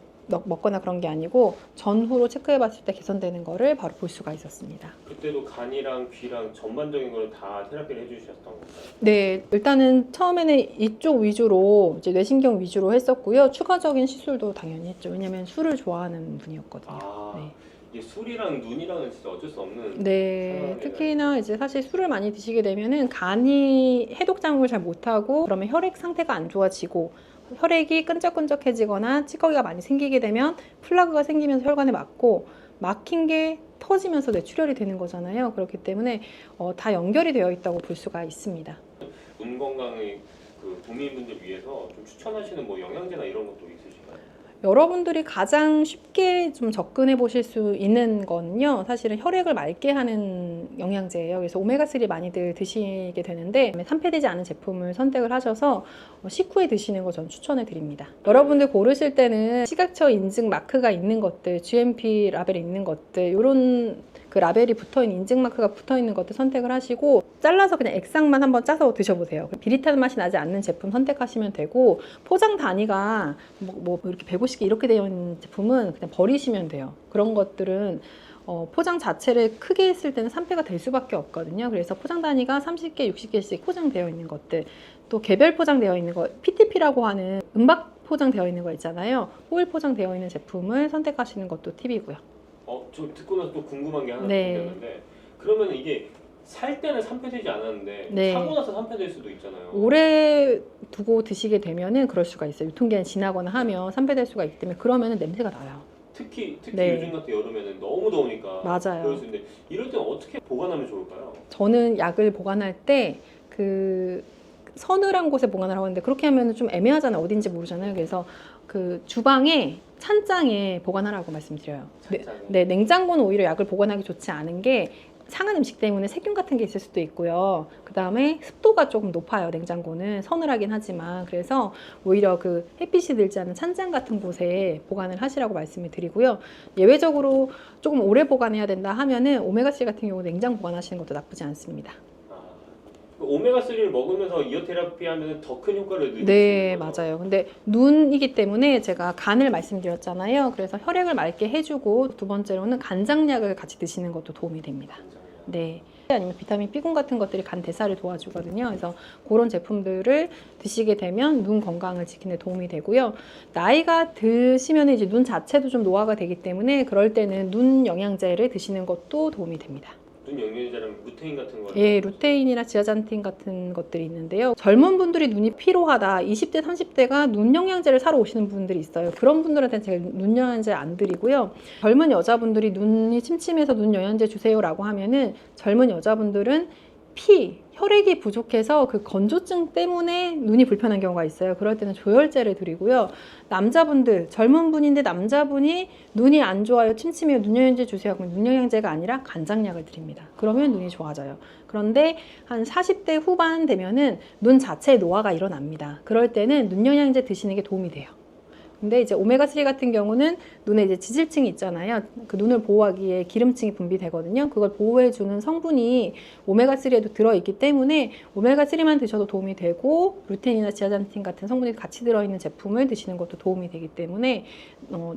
먹거나 그런 게 아니고 전후로 체크해 봤을 때 개선되는 거를 바로 볼 수가 있었습니다. 그때도 간이랑 귀랑 전반적인 걸 다 테라피를 해주셨던 건가요? 네, 일단은 처음에는 이쪽 위주로 이제 뇌신경 위주로 했었고요. 추가적인 시술도 당연히 했죠. 왜냐면 술을 좋아하는 분이었거든요. 네. 이게 술이랑 눈이랑은 진짜 어쩔 수 없는. 네, 상황이네요. 특히나 이제 사실 술을 많이 드시게 되면은 간이 해독 작용을 잘 못하고 그러면 혈액 상태가 안 좋아지고 혈액이 끈적끈적해지거나 찌꺼기가 많이 생기게 되면 플라그가 생기면서 혈관에 막힌 게 터지면서 뇌출혈이 되는 거잖아요. 그렇기 때문에 다 연결이 되어 있다고 볼 수가 있습니다. 눈 건강의 그 국민분들 위해서 좀 추천하시는 뭐 영양제나 이런 것도 있으신가요? 여러분들이 가장 쉽게 좀 접근해 보실 수 있는 거는요, 사실은 혈액을 맑게 하는 영양제예요. 그래서 오메가3 많이들 드시게 되는데 산패되지 않은 제품을 선택을 하셔서 식후에 드시는 거 전 추천해 드립니다. 여러분들 고르실 때는 시각처 인증 마크가 있는 것들, GMP 라벨이 있는 것들, 이런 그 라벨이 붙어있는 인증 마크가 붙어있는 것들 선택을 하시고 잘라서 그냥 액상만 한번 짜서 드셔보세요. 비릿한 맛이 나지 않는 제품 선택하시면 되고, 포장 단위가 뭐 이렇게 150개 이렇게 되어 있는 제품은 그냥 버리시면 돼요. 그런 것들은 포장 자체를 크게 했을 때는 산패가 될 수밖에 없거든요. 그래서 포장 단위가 30개, 60개씩 포장되어 있는 것들, 또 개별 포장되어 있는 거, PTP라고 하는 은박 포장되어 있는 거 있잖아요. 호일 포장되어 있는 제품을 선택하시는 것도 팁이고요. 저 듣고 나서 또 궁금한 게 하나 네. 생겼는데, 그러면 이게 살 때는 산패되지 않았는데 네. 사고 나서 산패될 수도 있잖아요. 오래 두고 드시게 되면은 그럴 수가 있어요. 유통기한이 지나거나 하면 산패될 수가 있기 때문에 그러면은 냄새가 나요. 특히 네. 요즘 같은 여름에는 너무 더우니까 맞아요. 그럴 수 있는데, 이럴 때는 어떻게 보관하면 좋을까요? 저는 약을 보관할 때 그 서늘한 곳에 보관하라고 하는데 그렇게 하면 좀 애매하잖아요. 어딘지 모르잖아요. 그래서 그 주방에 찬장에 보관하라고 말씀드려요. 네, 냉장고는 오히려 약을 보관하기 좋지 않은 게 상한 음식 때문에 세균 같은 게 있을 수도 있고요. 그 다음에 습도가 조금 높아요. 냉장고는 서늘하긴 하지만. 그래서 오히려 그 햇빛이 들지 않은 찬장 같은 곳에 보관을 하시라고 말씀을 드리고요. 예외적으로 조금 오래 보관해야 된다 하면은 오메가3 같은 경우 냉장 보관하시는 것도 나쁘지 않습니다. 오메가3를 먹으면서 이어 테라피 하면 더 큰 효과를 느끼는 네, 거죠? 맞아요. 근데 눈이기 때문에 제가 간을 말씀드렸잖아요. 그래서 혈액을 맑게 해주고 두 번째로는 간장약을 같이 드시는 것도 도움이 됩니다. 네. 아니면 비타민 B군 같은 것들이 간 대사를 도와주거든요. 그래서 그런 제품들을 드시게 되면 눈 건강을 지키는 데 도움이 되고요. 나이가 드시면 이제 눈 자체도 좀 노화가 되기 때문에 그럴 때는 눈 영양제를 드시는 것도 도움이 됩니다. 눈 영양제라면 루테인 같은 거? 예, 루테인이나 지아잔틴 같은 것들이 있는데요. 젊은 분들이 눈이 피로하다, 20대, 30대가 눈 영양제를 사러 오시는 분들이 있어요. 그런 분들한테는 제가 눈 영양제 안 드리고요. 젊은 여자분들이 눈이 침침해서 눈 영양제 주세요라고 하면은 젊은 여자분들은 혈액이 부족해서 그 건조증 때문에 눈이 불편한 경우가 있어요. 그럴 때는 조혈제를 드리고요. 남자분들, 젊은 분인데 남자분이 눈이 안 좋아요, 침침해요, 눈 영양제 주세요. 그럼 눈 영양제가 아니라 간장약을 드립니다. 그러면 눈이 좋아져요. 그런데 한 40대 후반 되면은 눈 자체에 노화가 일어납니다. 그럴 때는 눈 영양제 드시는 게 도움이 돼요. 근데 이제 오메가3 같은 경우는 눈에 이제 지질층이 있잖아요. 그 눈을 보호하기 위해 기름층이 분비되거든요. 그걸 보호해주는 성분이 오메가3에도 들어있기 때문에 오메가3만 드셔도 도움이 되고 루테인이나 지아잔틴 같은 성분이 같이 들어있는 제품을 드시는 것도 도움이 되기 때문에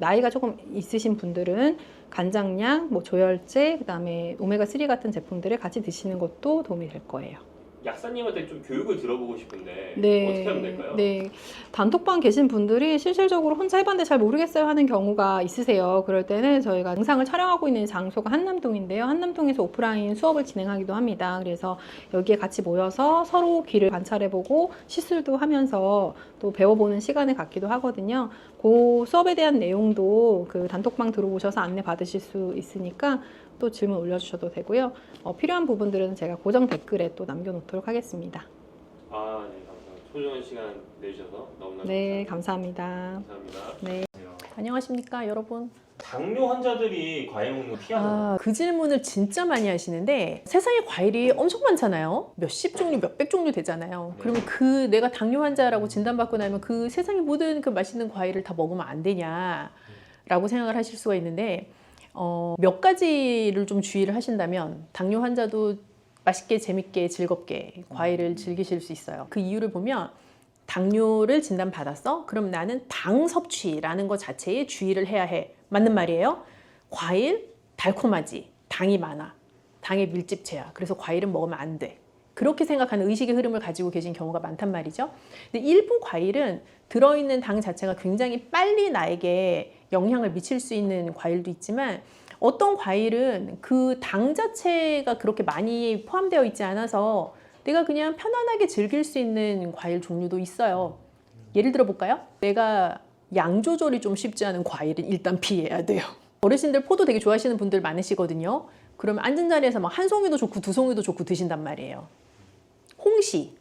나이가 조금 있으신 분들은 간장약, 뭐 조혈제, 그다음에 오메가3 같은 제품들을 같이 드시는 것도 도움이 될 거예요. 약사님한테 좀 교육을 들어보고 싶은데 네, 어떻게 하면 될까요? 네. 단톡방 계신 분들이 실질적으로 혼자 해봤는데 잘 모르겠어요 하는 경우가 있으세요. 그럴 때는 저희가 영상을 촬영하고 있는 장소가 한남동인데요. 한남동에서 오프라인 수업을 진행하기도 합니다. 그래서 여기에 같이 모여서 서로 귀를 관찰해보고 시술도 하면서 또 배워보는 시간을 갖기도 하거든요. 그 수업에 대한 내용도 그 단톡방 들어오셔서 안내 받으실 수 있으니까 또 질문 올려주셔도 되고요. 필요한 부분들은 제가 고정 댓글에 또 남겨놓도록 하겠습니다. 아, 네, 감사합니다. 소중한 시간 내주셔서 너무나 네, 감사합니다. 감사합니다. 감사합니다. 네. 안녕하십니까 여러분. 당뇨 환자들이 과일 먹는 거 피하나요? 그 질문을 진짜 많이 하시는데 세상에 과일이 엄청 많잖아요. 몇십 종류, 몇백 종류 되잖아요. 그러면 그 내가 당뇨 환자라고 진단받고 나면 그 세상의 모든 그 맛있는 과일을 다 먹으면 안 되냐라고 생각을 하실 수가 있는데 몇 가지를 좀 주의를 하신다면 당뇨 환자도 맛있게 재밌게 즐겁게 과일을 즐기실 수 있어요. 그 이유를 보면 당뇨를 진단받았어? 그럼 나는 당 섭취라는 것 자체에 주의를 해야 해. 맞는 말이에요. 과일 달콤하지, 당이 많아, 당의 밀집체야. 그래서 과일은 먹으면 안 돼. 그렇게 생각하는 의식의 흐름을 가지고 계신 경우가 많단 말이죠. 근데 일부 과일은 들어있는 당 자체가 굉장히 빨리 나에게 영향을 미칠 수 있는 과일도 있지만 어떤 과일은 그 당 자체가 그렇게 많이 포함되어 있지 않아서 내가 그냥 편안하게 즐길 수 있는 과일 종류도 있어요. 예를 들어 볼까요? 내가 양 조절이 좀 쉽지 않은 과일은 일단 피해야 돼요. 어르신들 포도 되게 좋아하시는 분들 많으시거든요. 그러면 앉은 자리에서 막 한 송이도 좋고 두 송이도 좋고 드신단 말이에요. 홍시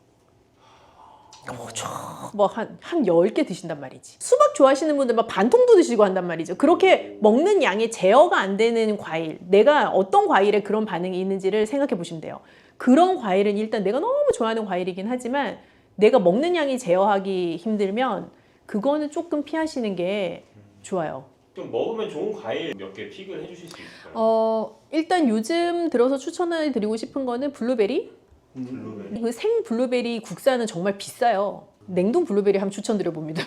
뭐 한 10개 드신단 말이지. 수박 좋아하시는 분들 막 반통도 드시고 한단 말이죠. 그렇게 먹는 양이 제어가 안 되는 과일, 내가 어떤 과일에 그런 반응이 있는지를 생각해 보시면 돼요. 그런 과일은 일단 내가 너무 좋아하는 과일이긴 하지만 내가 먹는 양이 제어하기 힘들면 그거는 조금 피하시는 게 좋아요. 좀 먹으면 좋은 과일 몇 개 픽을 해주실 수 있을까요? 일단 요즘 들어서 추천을 드리고 싶은 거는 블루베리. 블루베리. 그 생 블루베리 국산은 정말 비싸요. 냉동 블루베리 한번 추천드려 봅니다.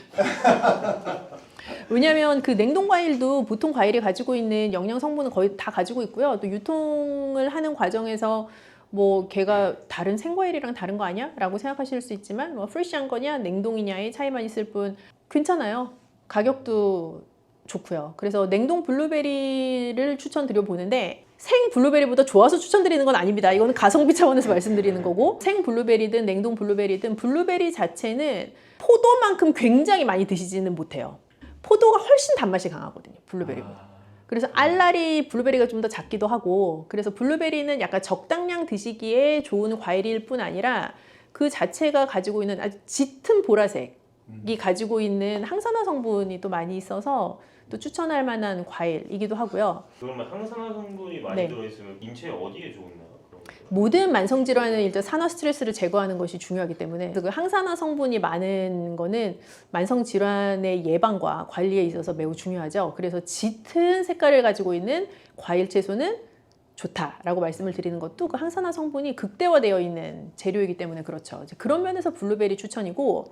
왜냐하면 그 냉동 과일도 보통 과일이 가지고 있는 영양 성분은 거의 다 가지고 있고요. 또 유통을 하는 과정에서 뭐 걔가 다른 생과일이랑 다른 거 아니야? 라고 생각하실 수 있지만 뭐 프레시한 거냐 냉동이냐의 차이만 있을 뿐 괜찮아요. 가격도 좋고요. 그래서 냉동 블루베리를 추천드려 보는데 생 블루베리보다 좋아서 추천드리는 건 아닙니다. 이거는 가성비 차원에서 말씀드리는 거고 생 블루베리든 냉동 블루베리든 블루베리 자체는 포도만큼 굉장히 많이 드시지는 못해요. 포도가 훨씬 단맛이 강하거든요. 블루베리보다. 그래서 알알이 블루베리가 좀 더 작기도 하고 그래서 블루베리는 약간 적당량 드시기에 좋은 과일일 뿐 아니라 그 자체가 가지고 있는 아주 짙은 보라색이 가지고 있는 항산화 성분이 또 많이 있어서 또 추천할 만한 과일이기도 하고요. 그러면 항산화 성분이 많이 네. 들어있으면 인체에 어디에 좋나요? 그런 거? 모든 만성 질환은 일단 산화 스트레스를 제거하는 것이 중요하기 때문에 그 항산화 성분이 많은 거는 만성 질환의 예방과 관리에 있어서 매우 중요하죠. 그래서 짙은 색깔을 가지고 있는 과일 채소는 좋다라고 말씀을 드리는 것도 그 항산화 성분이 극대화되어 있는 재료이기 때문에 그렇죠. 이제 그런 면에서 블루베리 추천이고,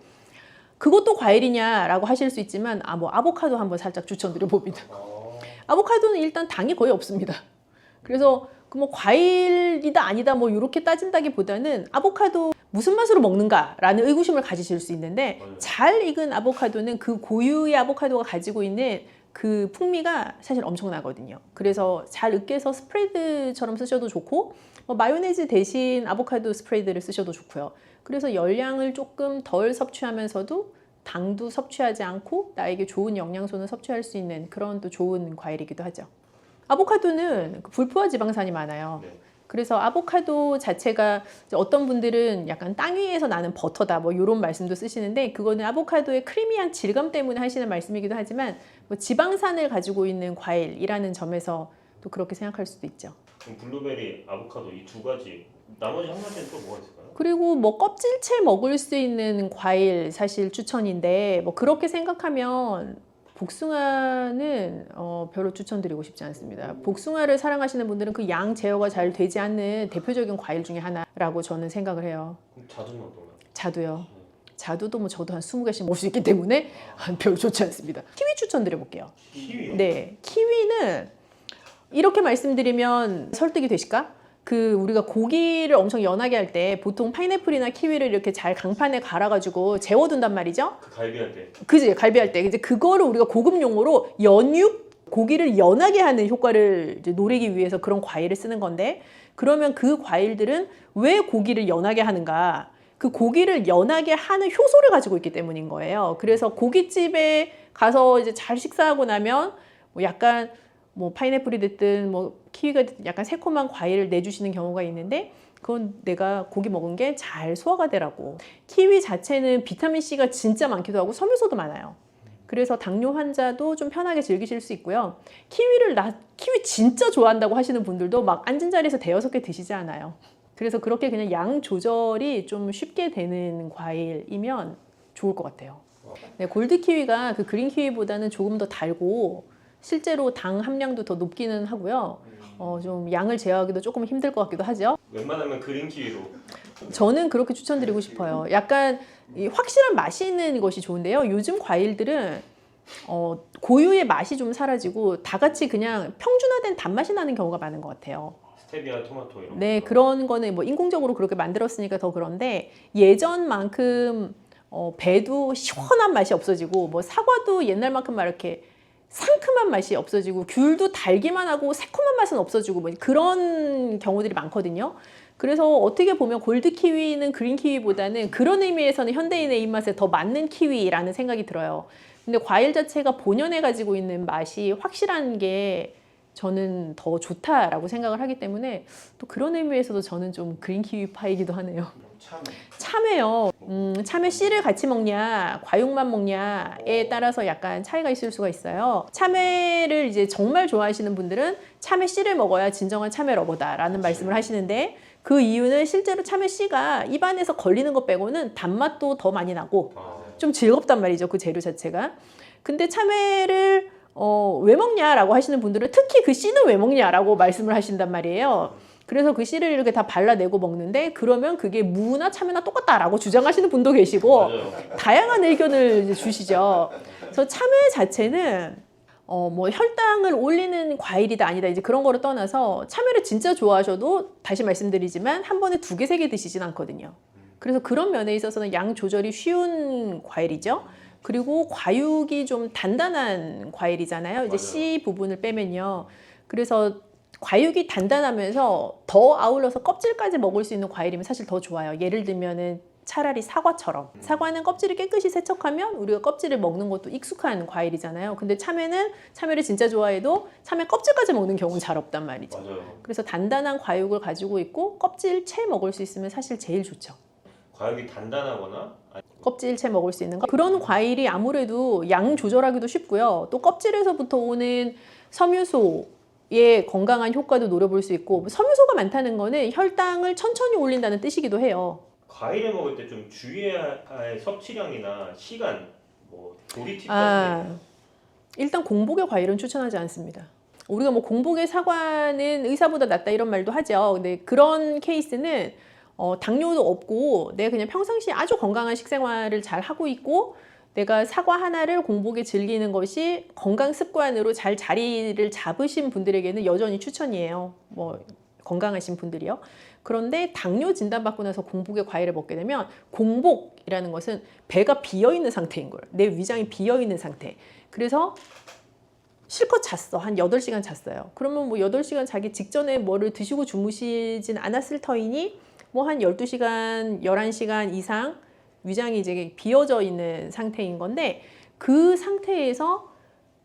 그것도 과일이냐라고 하실 수 있지만 뭐 아보카도 한번 살짝 추천드려 봅니다. 아보카도는 일단 당이 거의 없습니다. 그래서 그 뭐 과일이다 아니다 뭐 이렇게 따진다기보다는 아보카도 무슨 맛으로 먹는가라는 의구심을 가지실 수 있는데, 맞아요. 잘 익은 아보카도는 그 고유의 아보카도가 가지고 있는 그 풍미가 사실 엄청나거든요. 그래서 잘 으깨서 스프레드처럼 쓰셔도 좋고, 뭐 마요네즈 대신 아보카도 스프레드를 쓰셔도 좋고요. 그래서 열량을 조금 덜 섭취하면서도 당도 섭취하지 않고 나에게 좋은 영양소는 섭취할 수 있는 그런 또 좋은 과일이기도 하죠. 아보카도는 불포화 지방산이 많아요. 네. 그래서 아보카도 자체가 어떤 분들은 약간 땅 위에서 나는 버터다 뭐 이런 말씀도 쓰시는데, 그거는 아보카도의 크리미한 질감 때문에 하시는 말씀이기도 하지만 뭐 지방산을 가지고 있는 과일이라는 점에서 또 그렇게 생각할 수도 있죠. 그럼 블루베리, 아보카도 이 두 가지, 나머지 한 가지는 또 뭐가 있을까요? 그리고 뭐 껍질째 먹을 수 있는 과일 사실 추천인데, 뭐 그렇게 생각하면 복숭아는 별로 추천드리고 싶지 않습니다. 복숭아를 사랑하시는 분들은 그 양 제어가 잘 되지 않는 대표적인 과일 중에 하나라고 저는 생각을 해요. 그럼 자두는 어떤가요? 자두요. 자두도 뭐 저도 한 20개씩 먹을 수 있기 때문에 별로 좋지 않습니다. 키위 추천드려 볼게요. 키위요? 네, 키위는 이렇게 말씀드리면 설득이 되실까? 그 우리가 고기를 엄청 연하게 할 때 보통 파인애플이나 키위를 이렇게 잘 강판에 갈아가지고 재워둔단 말이죠. 그 갈비할 때. 그지, 갈비할 때. 이제 그거를 우리가 고급 용어로 연육, 고기를 연하게 하는 효과를 이제 노리기 위해서 그런 과일을 쓰는 건데, 그러면 그 과일들은 왜 고기를 연하게 하는가? 그 고기를 연하게 하는 효소를 가지고 있기 때문인 거예요. 그래서 고깃집에 가서 이제 잘 식사하고 나면 뭐 약간 뭐 파인애플이 됐든 뭐 키위가 됐든 약간 새콤한 과일을 내주시는 경우가 있는데, 그건 내가 고기 먹은 게 잘 소화가 되라고. 키위 자체는 비타민C가 진짜 많기도 하고 섬유소도 많아요. 그래서 당뇨 환자도 좀 편하게 즐기실 수 있고요. 키위 진짜 좋아한다고 하시는 분들도 막 앉은 자리에서 5-6개 드시지 않아요. 그래서 그렇게 그냥 양 조절이 좀 쉽게 되는 과일이면 좋을 것 같아요. 네, 골드 키위가 그 그린 키위보다는 조금 더 달고 실제로 당 함량도 더 높기는 하고요. 좀 양을 제어하기도 조금 힘들 것 같기도 하죠. 웬만하면 그린 키위로. 저는 그렇게 추천드리고 싶어요. 약간 이 확실한 맛이 있는 것이 좋은데요. 요즘 과일들은 고유의 맛이 좀 사라지고 다 같이 그냥 평준화된 단맛이 나는 경우가 많은 것 같아요. 스테비아, 토마토 이런 네, 거. 그런 거는 뭐 인공적으로 그렇게 만들었으니까 더 그런데, 예전만큼 배도 시원한 맛이 없어지고, 뭐 사과도 옛날만큼 막 이렇게 상큼한 맛이 없어지고, 귤도 달기만 하고 새콤한 맛은 없어지고, 뭐 그런 경우들이 많거든요. 그래서 어떻게 보면 골드 키위는 그린 키위보다는 그런 의미에서는 현대인의 입맛에 더 맞는 키위라는 생각이 들어요. 근데 과일 자체가 본연에 가지고 있는 맛이 확실한 게 저는 더 좋다라고 생각을 하기 때문에, 또 그런 의미에서도 저는 좀 그린 키위 파이기도 하네요. 참외요. 참외 씨를 같이 먹냐, 과육만 먹냐에 따라서 약간 차이가 있을 수가 있어요. 참외를 이제 정말 좋아하시는 분들은 참외 씨를 먹어야 진정한 참외 러버다라는 말씀을 하시는데, 그 이유는 실제로 참외 씨가 입안에서 걸리는 것 빼고는 단맛도 더 많이 나고 좀 즐겁단 말이죠, 그 재료 자체가. 근데 참외를 왜 먹냐라고 하시는 분들은 특히 그 씨는 왜 먹냐라고 말씀을 하신단 말이에요. 그래서 그 씨를 이렇게 다 발라내고 먹는데, 그러면 그게 무나 참외나 똑같다라고 주장하시는 분도 계시고, 맞아요. 다양한 의견을 이제 주시죠. 그래서 참외 자체는 뭐 혈당을 올리는 과일이다 아니다 이제 그런 거를 떠나서, 참외를 진짜 좋아하셔도 다시 말씀드리지만 한 번에 2개, 3개 드시진 않거든요. 그래서 그런 면에 있어서는 양 조절이 쉬운 과일이죠. 그리고 과육이 좀 단단한 과일이잖아요. 이제 맞아요. 씨 부분을 빼면요. 그래서 과육이 단단하면서 더 아울러서 껍질까지 먹을 수 있는 과일이면 사실 더 좋아요. 예를 들면은 차라리 사과처럼. 사과는 껍질을 깨끗이 세척하면 우리가 껍질을 먹는 것도 익숙한 과일이잖아요. 근데 참외를 진짜 좋아해도 참외 껍질까지 먹는 경우는 잘 없단 말이죠. 맞아요. 그래서 단단한 과육을 가지고 있고 껍질 채 먹을 수 있으면 사실 제일 좋죠. 과육이 단단하거나 껍질채 먹을 수 있는 거. 그런 과일이 아무래도 양 조절하기도 쉽고요. 또 껍질에서부터 오는 섬유소의 건강한 효과도 노려볼 수 있고, 섬유소가 많다는 거는 혈당을 천천히 올린다는 뜻이기도 해요. 과일을 먹을 때 좀 주의해야 할 섭취량이나 시간, 뭐 조리 팁 같은 게 아, 있나요? 일단 공복의 과일은 추천하지 않습니다. 우리가 뭐 공복의 사과는 의사보다 낫다 이런 말도 하죠. 근데 그런 케이스는 당뇨도 없고 내가 그냥 평상시에 아주 건강한 식생활을 잘 하고 있고 내가 사과 하나를 공복에 즐기는 것이 건강 습관으로 잘 자리를 잡으신 분들에게는 여전히 추천이에요. 뭐 건강하신 분들이요. 그런데 당뇨 진단받고 나서 공복에 과일을 먹게 되면 공복이라는 것은 배가 비어있는 상태인 거예요. 내 위장이 비어있는 상태. 그래서 실컷 잤어. 한 8시간 잤어요. 그러면 뭐 8시간 자기 직전에 뭐를 드시고 주무시진 않았을 터이니 뭐 한 12시간, 11시간 이상 위장이 이제 비어져 있는 상태인 건데 그 상태에서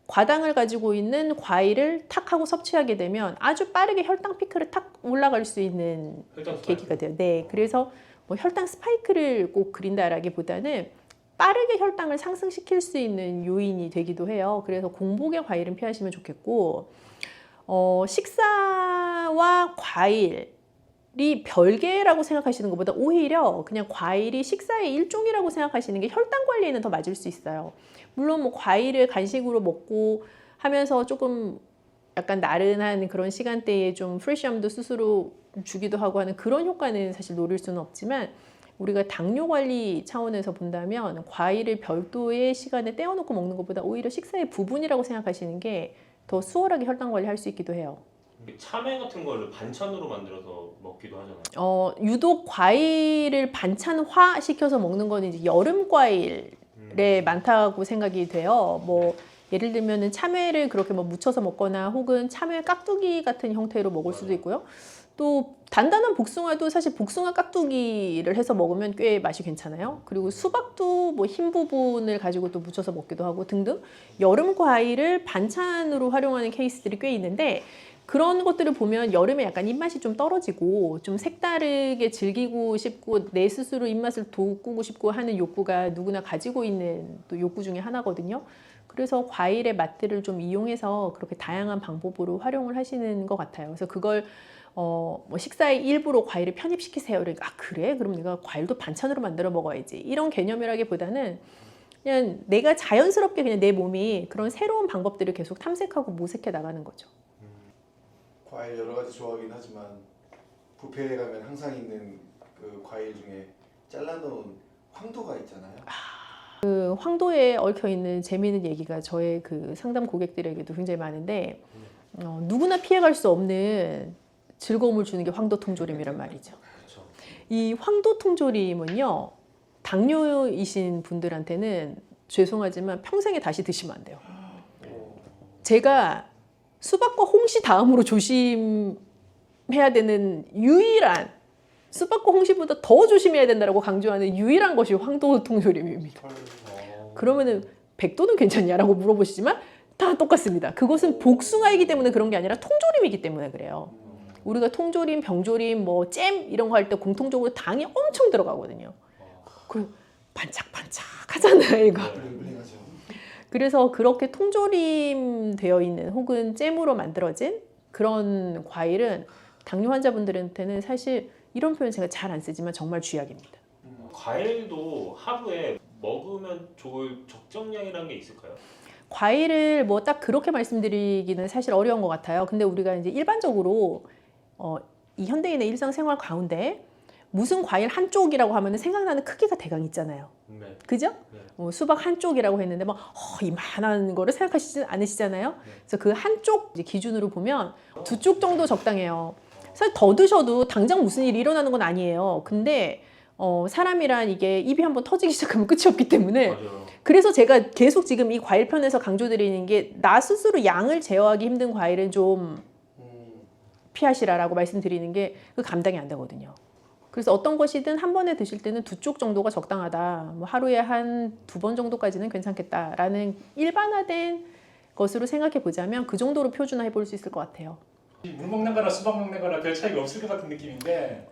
과당을 가지고 있는 과일을 탁 하고 섭취하게 되면 아주 빠르게 혈당 피크를 탁 올라갈 수 있는 혈당 계기가 돼요. 네, 그래서 뭐 혈당 스파이크를 꼭 그린다라기보다는 빠르게 혈당을 상승시킬 수 있는 요인이 되기도 해요. 그래서 공복의 과일은 피하시면 좋겠고, 식사와 과일이 별개라고 생각하시는 것보다 오히려 그냥 과일이 식사의 일종이라고 생각하시는 게 혈당 관리에는 더 맞을 수 있어요. 물론 뭐 과일을 간식으로 먹고 하면서 조금 약간 나른한 그런 시간대에 좀 프레시함도 스스로 주기도 하고 하는 그런 효과는 사실 노릴 수는 없지만 우리가 당뇨 관리 차원에서 본다면 과일을 별도의 시간에 떼어놓고 먹는 것보다 오히려 식사의 부분이라고 생각하시는 게 더 수월하게 혈당 관리할 수 있기도 해요. 참외 같은 거를 반찬으로 만들어서 먹기도 하잖아요. 유독 과일을 반찬화 시켜서 먹는 거는 이제 여름 과일에 많다고 생각이 돼요. 뭐 예를 들면은 참외를 그렇게 뭐 무쳐서 먹거나 혹은 참외 깍두기 같은 형태로 먹을 수도 있고요. 또 단단한 복숭아도 사실 복숭아 깍두기를 해서 먹으면 꽤 맛이 괜찮아요. 그리고 수박도 뭐 흰 부분을 가지고 또 무쳐서 먹기도 하고 등등 여름 과일을 반찬으로 활용하는 케이스들이 꽤 있는데 그런 것들을 보면 여름에 약간 입맛이 좀 떨어지고 좀 색다르게 즐기고 싶고 내 스스로 입맛을 돋구고 싶고 하는 욕구가 누구나 가지고 있는 또 욕구 중에 하나거든요. 그래서 과일의 맛들을 좀 이용해서 그렇게 다양한 방법으로 활용을 하시는 것 같아요. 그래서 그걸 뭐 식사의 일부로 과일을 편입시키세요. 그러니까 아 그래? 그럼 내가 과일도 반찬으로 만들어 먹어야지. 이런 개념이라기보다는 그냥 내가 자연스럽게 그냥 내 몸이 그런 새로운 방법들을 계속 탐색하고 모색해 나가는 거죠. 과일 여러 가지 좋아하긴 하지만 뷔페에 가면 항상 있는 그 과일 중에 잘라놓은 황토가 있잖아요. 그 황도에 얽혀 있는 재미있는 얘기가 저의 그 상담 고객들에게도 굉장히 많은데 누구나 피해갈 수 없는 즐거움을 주는 게 황도 통조림이란 말이죠. 그렇죠. 이 황도 통조림은요 당뇨이신 분들한테는 죄송하지만 평생에 다시 드시면 안 돼요. 제가 수박과 홍시 다음으로 조심해야 되는 유일한 수박과 홍시보다 더 조심해야 된다고 강조하는 유일한 것이 황도 통조림입니다. 그러면은 백도는 괜찮냐라고 물어보시지만 다 똑같습니다. 그것은 복숭아이기 때문에 그런 게 아니라 통조림이기 때문에 그래요. 우리가 통조림, 병조림, 뭐 잼 이런 거 할 때 공통적으로 당이 엄청 들어가거든요. 그 반짝반짝 하잖아요, 이거. 블링블링하죠. 그래서 그렇게 통조림 되어 있는 혹은 잼으로 만들어진 그런 과일은 당뇨 환자분들한테는 사실 이런 표현 제가 잘 안 쓰지만 정말 쥐약입니다. 과일도 하루에 먹으면 좋을 적정량이라는 게 있을까요? 과일을 뭐 딱 그렇게 말씀드리기는 사실 어려운 것 같아요. 근데 우리가 이제 일반적으로 이 현대인의 일상생활 가운데 무슨 과일 한쪽이라고 하면 생각나는 크기가 대강 있잖아요. 네. 그죠? 네. 수박 한쪽이라고 했는데 막 이만한 거를 생각하시지 않으시잖아요. 그래서 그 한쪽 이제 기준으로 보면 2쪽 정도 적당해요. 사실 더 드셔도 당장 무슨 일이 일어나는 건 아니에요. 근데 사람이란 이게 입이 한번 터지기 시작하면 끝이 없기 때문에 맞아요. 그래서 제가 계속 지금 이 과일 편에서 강조드리는 게 나 스스로 양을 제어하기 힘든 과일은 좀 피하시라라고 말씀드리는 게 그 감당이 안 되거든요. 그래서 어떤 것이든 한 번에 드실 때는 2쪽 정도가 적당하다. 뭐 하루에 한 2번 정도까지는 괜찮겠다라는 일반화된 것으로 생각해 보자면 그 정도로 표준화해 볼 수 있을 것 같아요. 물 먹는 거나 수박 먹는 거나 별 차이가 없을 것 같은 느낌인데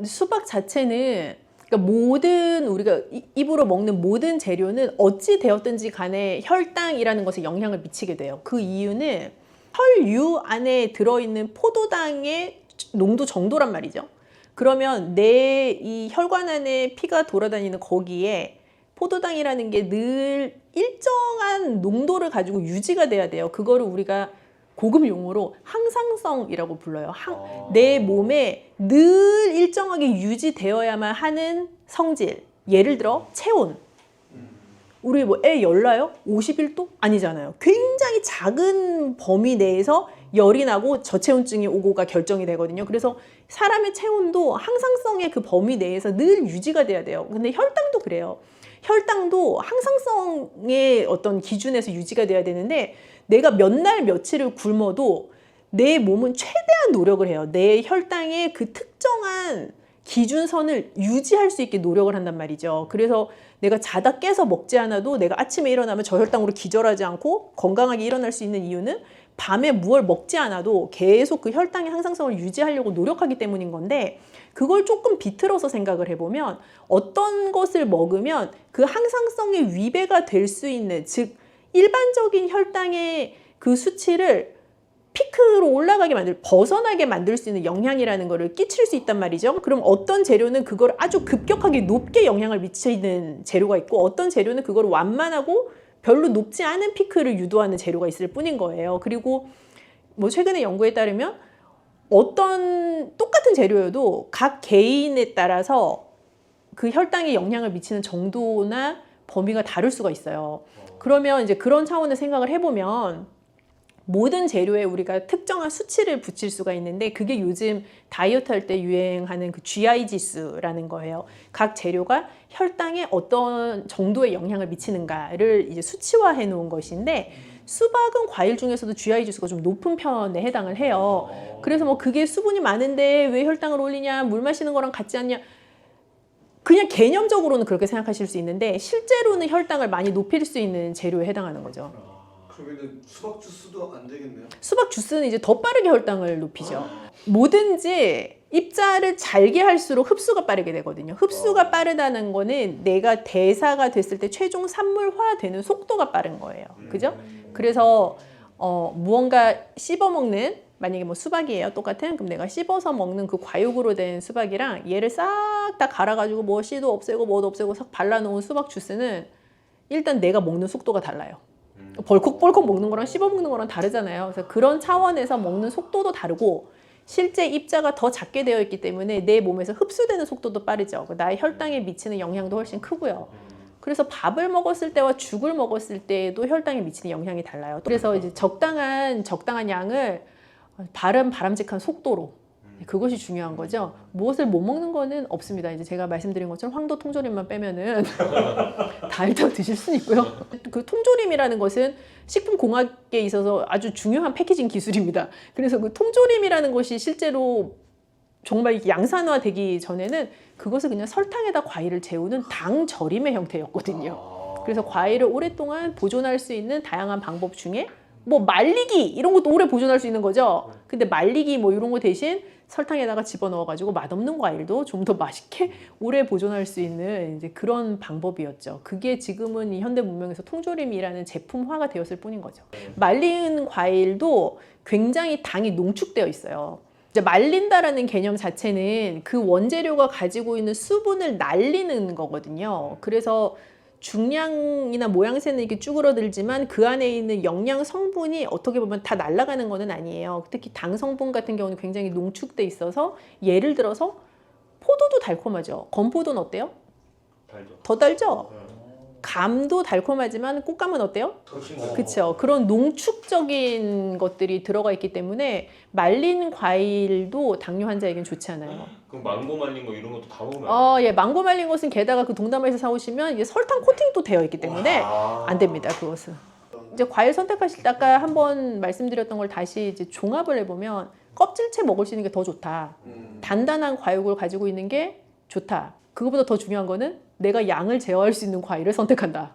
수박 자체는 그러니까 모든 우리가 입으로 먹는 모든 재료는 어찌 되었든지 간에 혈당이라는 것에 영향을 미치게 돼요. 그 이유는 혈유 안에 들어있는 포도당의 농도 정도란 말이죠. 그러면 내 이 혈관 안에 피가 돌아다니는 거기에 포도당이라는 게 늘 일정한 농도를 가지고 유지가 돼야 돼요. 그거를 우리가 고급 용어로 항상성이라고 불러요. 내 몸에 늘 일정하게 유지되어야만 하는 성질. 예를 들어 체온. 우리 뭐 애 열나요? 51도? 아니잖아요. 굉장히 작은 범위 내에서 열이 나고 저체온증이 오고가 결정이 되거든요. 그래서 사람의 체온도 항상성의 그 범위 내에서 늘 유지가 돼야 돼요. 근데 혈당도 그래요. 혈당도 항상성의 어떤 기준에서 유지가 돼야 되는데 내가 몇 날 며칠을 굶어도 내 몸은 최대한 노력을 해요. 내 혈당의 그 특정한 기준선을 유지할 수 있게 노력을 한단 말이죠. 그래서 내가 자다 깨서 먹지 않아도 내가 아침에 일어나면 저혈당으로 기절하지 않고 건강하게 일어날 수 있는 이유는 밤에 무얼 먹지 않아도 계속 그 혈당의 항상성을 유지하려고 노력하기 때문인 건데 그걸 조금 비틀어서 생각을 해보면 어떤 것을 먹으면 그 항상성의 위배가 될 수 있는 즉 일반적인 혈당의 그 수치를 피크로 올라가게 벗어나게 만들 수 있는 영향이라는 거를 끼칠 수 있단 말이죠. 그럼 어떤 재료는 그걸 아주 급격하게 높게 영향을 미치는 재료가 있고 어떤 재료는 그걸 완만하고 별로 높지 않은 피크를 유도하는 재료가 있을 뿐인 거예요. 그리고 뭐 최근에 연구에 따르면 어떤 똑같은 재료여도 각 개인에 따라서 그 혈당에 영향을 미치는 정도나 범위가 다를 수가 있어요. 그러면 이제 그런 차원의 생각을 해보면 모든 재료에 우리가 특정한 수치를 붙일 수가 있는데 그게 요즘 다이어트 할 때 유행하는 그 GI 지수라는 거예요. 각 재료가 혈당에 어떤 정도의 영향을 미치는가를 이제 수치화해 놓은 것인데 수박은 과일 중에서도 GI 지수가 좀 높은 편에 해당을 해요. 그래서 뭐 그게 수분이 많은데 왜 혈당을 올리냐, 물 마시는 거랑 같지 않냐. 그냥 개념적으로는 그렇게 생각하실 수 있는데 실제로는 혈당을 많이 높일 수 있는 재료에 해당하는 거죠. 그러면은 수박 주스도 안 되겠네요. 수박 주스는 이제 더 빠르게 혈당을 높이죠. 뭐든지 입자를 잘게 할수록 흡수가 빠르게 되거든요. 흡수가 빠르다는 거는 내가 대사가 됐을 때 최종 산물화되는 속도가 빠른 거예요. 그죠? 그래서 무언가 씹어 먹는 만약에 뭐 수박이에요. 똑같은 그럼 내가 씹어서 먹는 그 과육으로 된 수박이랑 얘를 싹 다 갈아가지고 뭐 씨도 없애고 뭐도 없애고 싹 발라놓은 수박 주스는 일단 내가 먹는 속도가 달라요. 벌컥벌컥 먹는 거랑 씹어 먹는 거랑 다르잖아요. 그래서 그런 차원에서 먹는 속도도 다르고 실제 입자가 더 작게 되어 있기 때문에 내 몸에서 흡수되는 속도도 빠르죠. 나의 혈당에 미치는 영향도 훨씬 크고요. 그래서 밥을 먹었을 때와 죽을 먹었을 때도 혈당에 미치는 영향이 달라요. 그래서 이제 적당한 양을 바람직한 속도로 그것이 중요한 거죠. 무엇을 못 먹는 거는 없습니다. 이제 제가 말씀드린 것처럼 황도 통조림만 빼면은 다 일단 드실 수는 있고요. 그 통조림이라는 것은 식품공학에 있어서 아주 중요한 패키징 기술입니다. 그래서 그 통조림이라는 것이 실제로 정말 양산화되기 전에는 그것을 그냥 설탕에다 과일을 재우는 당 절임의 형태였거든요. 그래서 과일을 오랫동안 보존할 수 있는 다양한 방법 중에 뭐 말리기 이런 것도 오래 보존할 수 있는 거죠. 근데 말리기 뭐 이런 거 대신 설탕에다가 집어넣어가지고 맛없는 과일도 좀 더 맛있게 오래 보존할 수 있는 이제 그런 방법이었죠. 그게 지금은 이 현대 문명에서 통조림이라는 제품화가 되었을 뿐인 거죠. 말린 과일도 굉장히 당이 농축되어 있어요. 이제 말린다라는 개념 자체는 그 원재료가 가지고 있는 수분을 날리는 거거든요. 그래서 중량이나 모양새는 이렇게 쭈그러들지만 그 안에 있는 영양 성분이 어떻게 보면 다 날아가는 거는 아니에요. 특히 당 성분 같은 경우는 굉장히 농축돼 있어서 예를 들어서 포도도 달콤하죠. 건포도는 어때요? 달죠. 더 달죠? 감도 달콤하지만 꽃감은 어때요? 그렇죠. 그런 농축적인 것들이 들어가 있기 때문에 말린 과일도 당뇨 환자에겐 좋지 않아요. 그럼 망고 말린 거 이런 것도 다 먹으면 예, 망고 말린 것은 게다가 그 동남아에서 사오시면 이제 설탕 코팅도 되어 있기 때문에 안 됩니다. 그것은. 이제 과일 선택하실 때 아까 한번 말씀드렸던 걸 다시 이제 종합을 해보면 껍질째 먹을 수 있는 게 더 좋다. 단단한 과육을 가지고 있는 게 좋다. 그것보다 더 중요한 거는 내가 양을 제어할 수 있는 과일을 선택한다.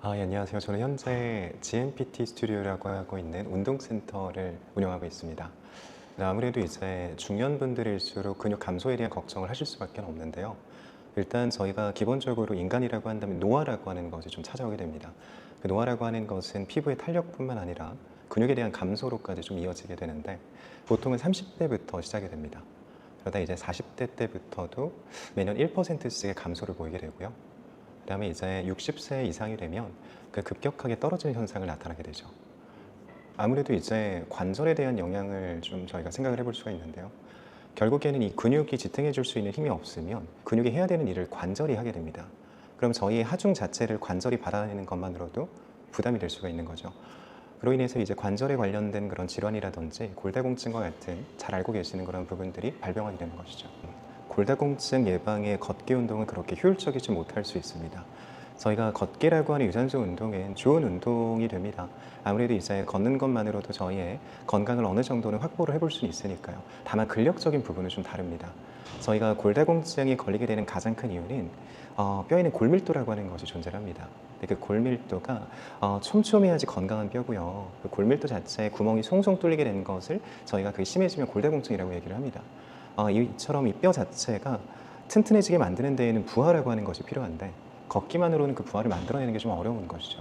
예, 안녕하세요. 저는 현재 GMPT 스튜디오라고 하고 있는 운동센터를 운영하고 있습니다. 아무래도 이제 중년분들일수록 근육 감소에 대한 걱정을 하실 수밖에 없는데요. 일단 저희가 기본적으로 인간이라고 한다면 노화라고 하는 것이 좀 찾아오게 됩니다. 그 노화라고 하는 것은 피부의 탄력뿐만 아니라 근육에 대한 감소로까지 좀 이어지게 되는데 보통은 30대부터 시작이 됩니다. 그러다 이제 40대 때부터도 매년 1%씩의 감소를 보이게 되고요. 그다음에 이제 60세 이상이 되면 그 급격하게 떨어지는 현상을 나타나게 되죠. 아무래도 이제 관절에 대한 영향을 좀 저희가 생각을 해볼 수가 있는데요. 결국에는 이 근육이 지탱해 줄 수 있는 힘이 없으면 근육이 해야 되는 일을 관절이 하게 됩니다. 그럼 저희의 하중 자체를 관절이 받아내는 것만으로도 부담이 될 수가 있는 거죠. 그로 인해서 이제 관절에 관련된 그런 질환이라든지 골다공증과 같은 잘 알고 계시는 그런 부분들이 발병하게 되는 것이죠. 골다공증 예방에 걷기 운동은 그렇게 효율적이지 못할 수 있습니다. 저희가 걷기라고 하는 유산소 운동은 좋은 운동이 됩니다. 아무래도 이제 걷는 것만으로도 저희의 건강을 어느 정도는 확보를 해볼 수는 있으니까요. 다만 근력적인 부분은 좀 다릅니다. 저희가 골다공증에 걸리게 되는 가장 큰 이유는 뼈에는 골밀도라고 하는 것이 존재합니다. 근데 그 골밀도가 촘촘해야지 건강한 뼈고요. 그 골밀도 자체에 구멍이 송송 뚫리게 되는 것을 저희가 그게 심해지면 골다공증이라고 얘기를 합니다. 이처럼 이 뼈 자체가 튼튼해지게 만드는 데에는 부하라고 하는 것이 필요한데 걷기만으로는 그 부하를 만들어내는 게 좀 어려운 것이죠.